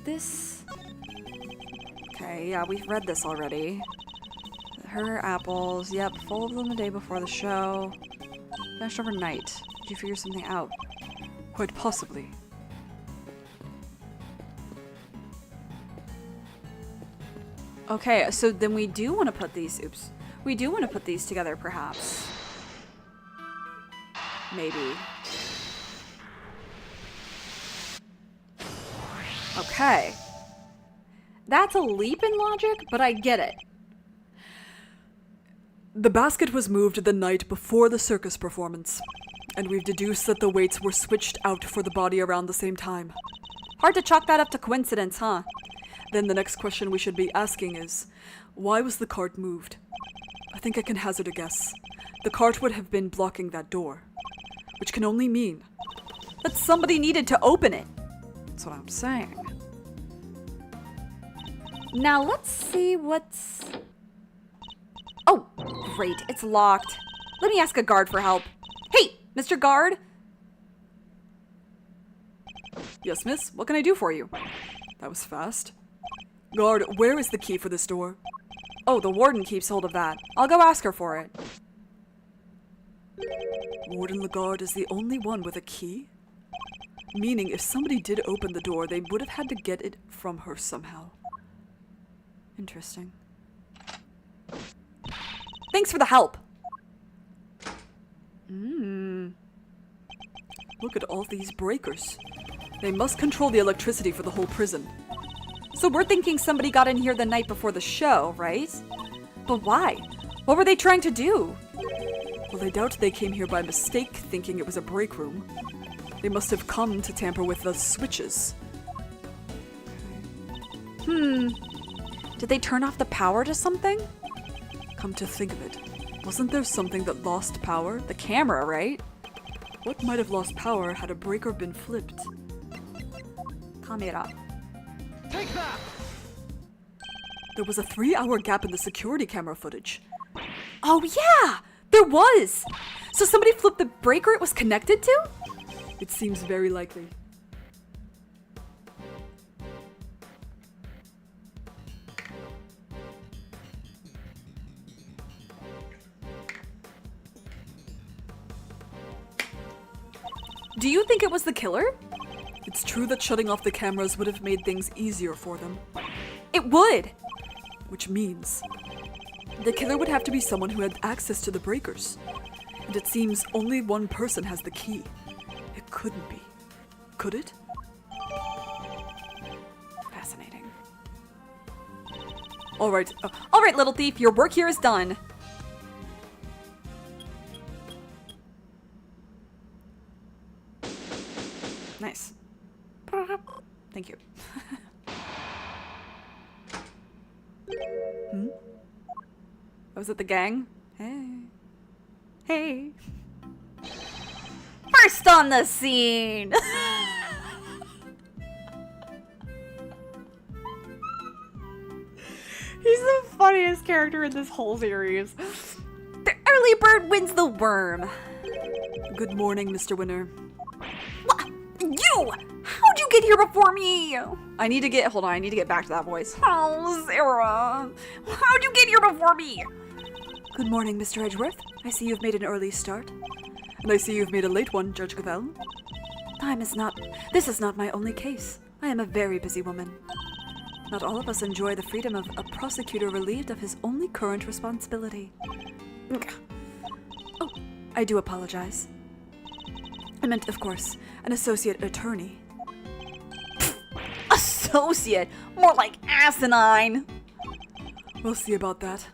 S1: This... Okay, yeah, we've read this already. Her apples, yep, full of them the day before the show. Finished overnight. Did you figure something out?
S3: Quite possibly.
S1: Okay, so then we do want to put these, we do want to put these together, perhaps. Maybe. Okay. That's a leap in logic, but I get it.
S3: The basket was moved the night before the circus performance, and we've deduced that the weights were switched out for the body around the same time.
S1: Hard to chalk that up to coincidence, huh?
S3: Then the next question we should be asking is, why was the cart moved? I think I can hazard a guess. The cart would have been blocking that door, which can only mean
S1: that somebody needed to open it. That's what I'm saying. Now let's see what's... Oh, great, it's locked. Let me ask a guard for help. Hey, Mr. Guard?
S3: Yes, miss? What can I do for you? That was fast. Guard, where is the key for this door?
S1: Oh, the warden keeps hold of that. I'll go ask her for it.
S3: Warden Lagarde is the only one with a key? Meaning, if somebody did open the door, they would have had to get it from her somehow.
S1: Interesting. Thanks for the help.
S3: Look at all these breakers. They must control the electricity for the whole prison.
S1: So we're thinking somebody got in here the night before the show, right? But why? What were they trying to do?
S3: Well, I doubt they came here by mistake thinking it was a break room. They must have come to tamper with the switches.
S1: Did they turn off the power to something?
S3: Come to think of it, wasn't there something that lost power?
S1: The camera, right?
S3: What might have lost power had a breaker been flipped?
S1: Camera.
S2: Take that!
S3: There was a 3-hour gap in the security camera footage.
S1: Oh yeah! There was! So somebody flipped the breaker it was connected to?
S3: It seems very likely.
S1: Do you think it was the killer?
S3: It's true that shutting off the cameras would have made things easier for them.
S1: It would!
S3: Which means the killer would have to be someone who had access to the breakers. And it seems only one person has the key. It couldn't be. Could it?
S1: Fascinating. Alright, little thief, your work here is done. Nice. Thank you. Was it the gang? Hey. Hey. First on the scene! He's the funniest character in this whole series. The early bird wins the worm.
S3: Good morning, Mr. Winner.
S1: What? You! How'd you get here before me? I need to get back to that voice. Oh, Sarah. How'd you get here before me?
S3: Good morning, Mr. Edgeworth. I see you've made an early start. And I see you've made a late one, Judge Cavell. This is not my only case. I am a very busy woman. Not all of us enjoy the freedom of a prosecutor relieved of his only current responsibility. Oh, I do apologize. I meant, of course, an associate attorney.
S1: Associate? More like asinine.
S3: We'll see about that.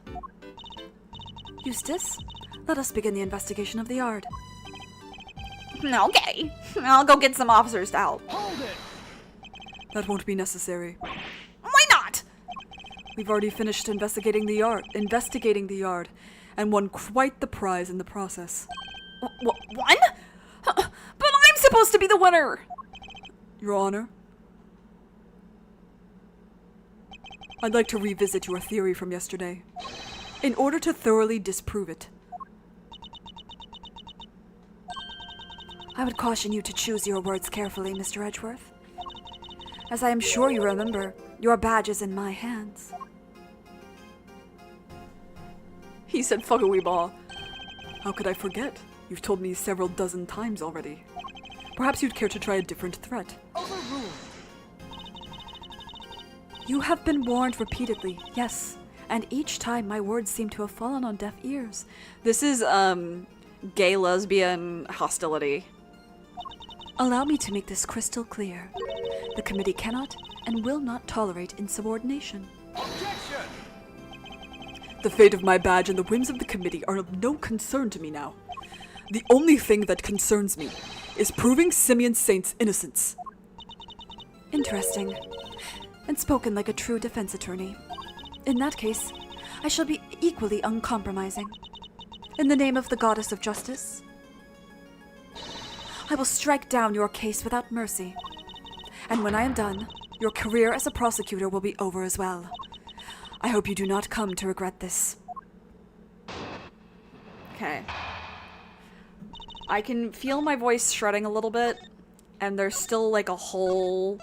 S4: Eustace, let us begin the investigation of the yard.
S1: Okay. I'll go get some officers to help.
S2: Hold it!
S3: That won't be necessary.
S1: Why not?
S3: We've already finished investigating the yard, and won quite the prize in the process.
S1: One? But I'm supposed to be the winner!
S3: Your Honor, I'd like to revisit your theory from yesterday, in order to thoroughly disprove it. I would caution you to choose your words carefully, Mr. Edgeworth. As I am sure you remember, your badge is in my hands.
S1: He said, fuck a wee ball.
S3: How could I forget? You've told me several dozen times already. Perhaps you'd care to try a different threat.
S2: Overruled.
S3: You have been warned repeatedly, yes, and each time my words seem to have fallen on deaf ears.
S1: This is, gay lesbian hostility.
S3: Allow me to make this crystal clear. The committee cannot and will not tolerate insubordination.
S2: Objection!
S3: The fate of my badge and the whims of the committee are of no concern to me now. The only thing that concerns me is proving Simeon Saint's innocence. Interesting. And spoken like a true defense attorney. In that case, I shall be equally uncompromising. In the name of the goddess of justice, I will strike down your case without mercy. And when I am done, your career as a prosecutor will be over as well. I hope you do not come to regret this.
S1: Okay. I can feel my voice shredding a little bit, and there's still like a whole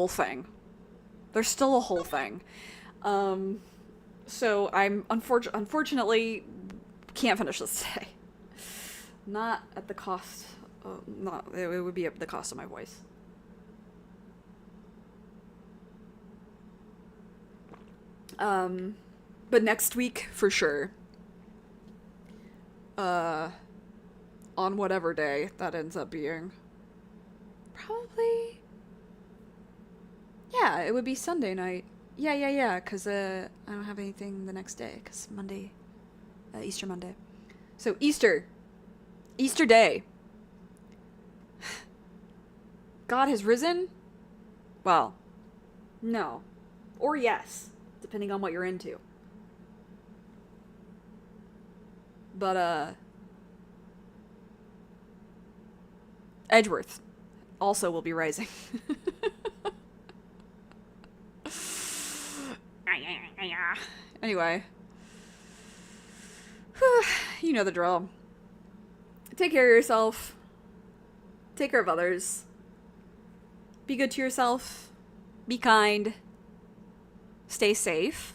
S1: thing. There's still a whole thing. So I'm unfortunately can't finish this today. Not at the cost. It would be at the cost of my voice. But next week for sure. On whatever day that ends up being. Probably. Yeah, it would be Sunday night. Yeah, because I don't have anything the next day, because Monday, Easter Monday. So Easter Day. God has risen? Well, no. Or yes, depending on what you're into. But, Edgeworth also will be rising. Anyway. You know the drill. Take care of yourself. Take care of others. Be good to yourself. Be kind. Stay safe.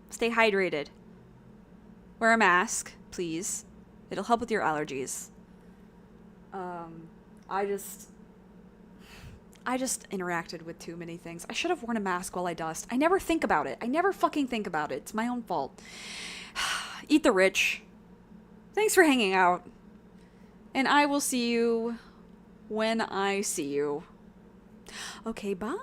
S1: Stay hydrated. Wear a mask, please. It'll help with your allergies. I just interacted with too many things. I should have worn a mask while I dust. I never think about it. I never fucking think about it. It's my own fault. Eat the rich. Thanks for hanging out. And I will see you when I see you. Okay, bye.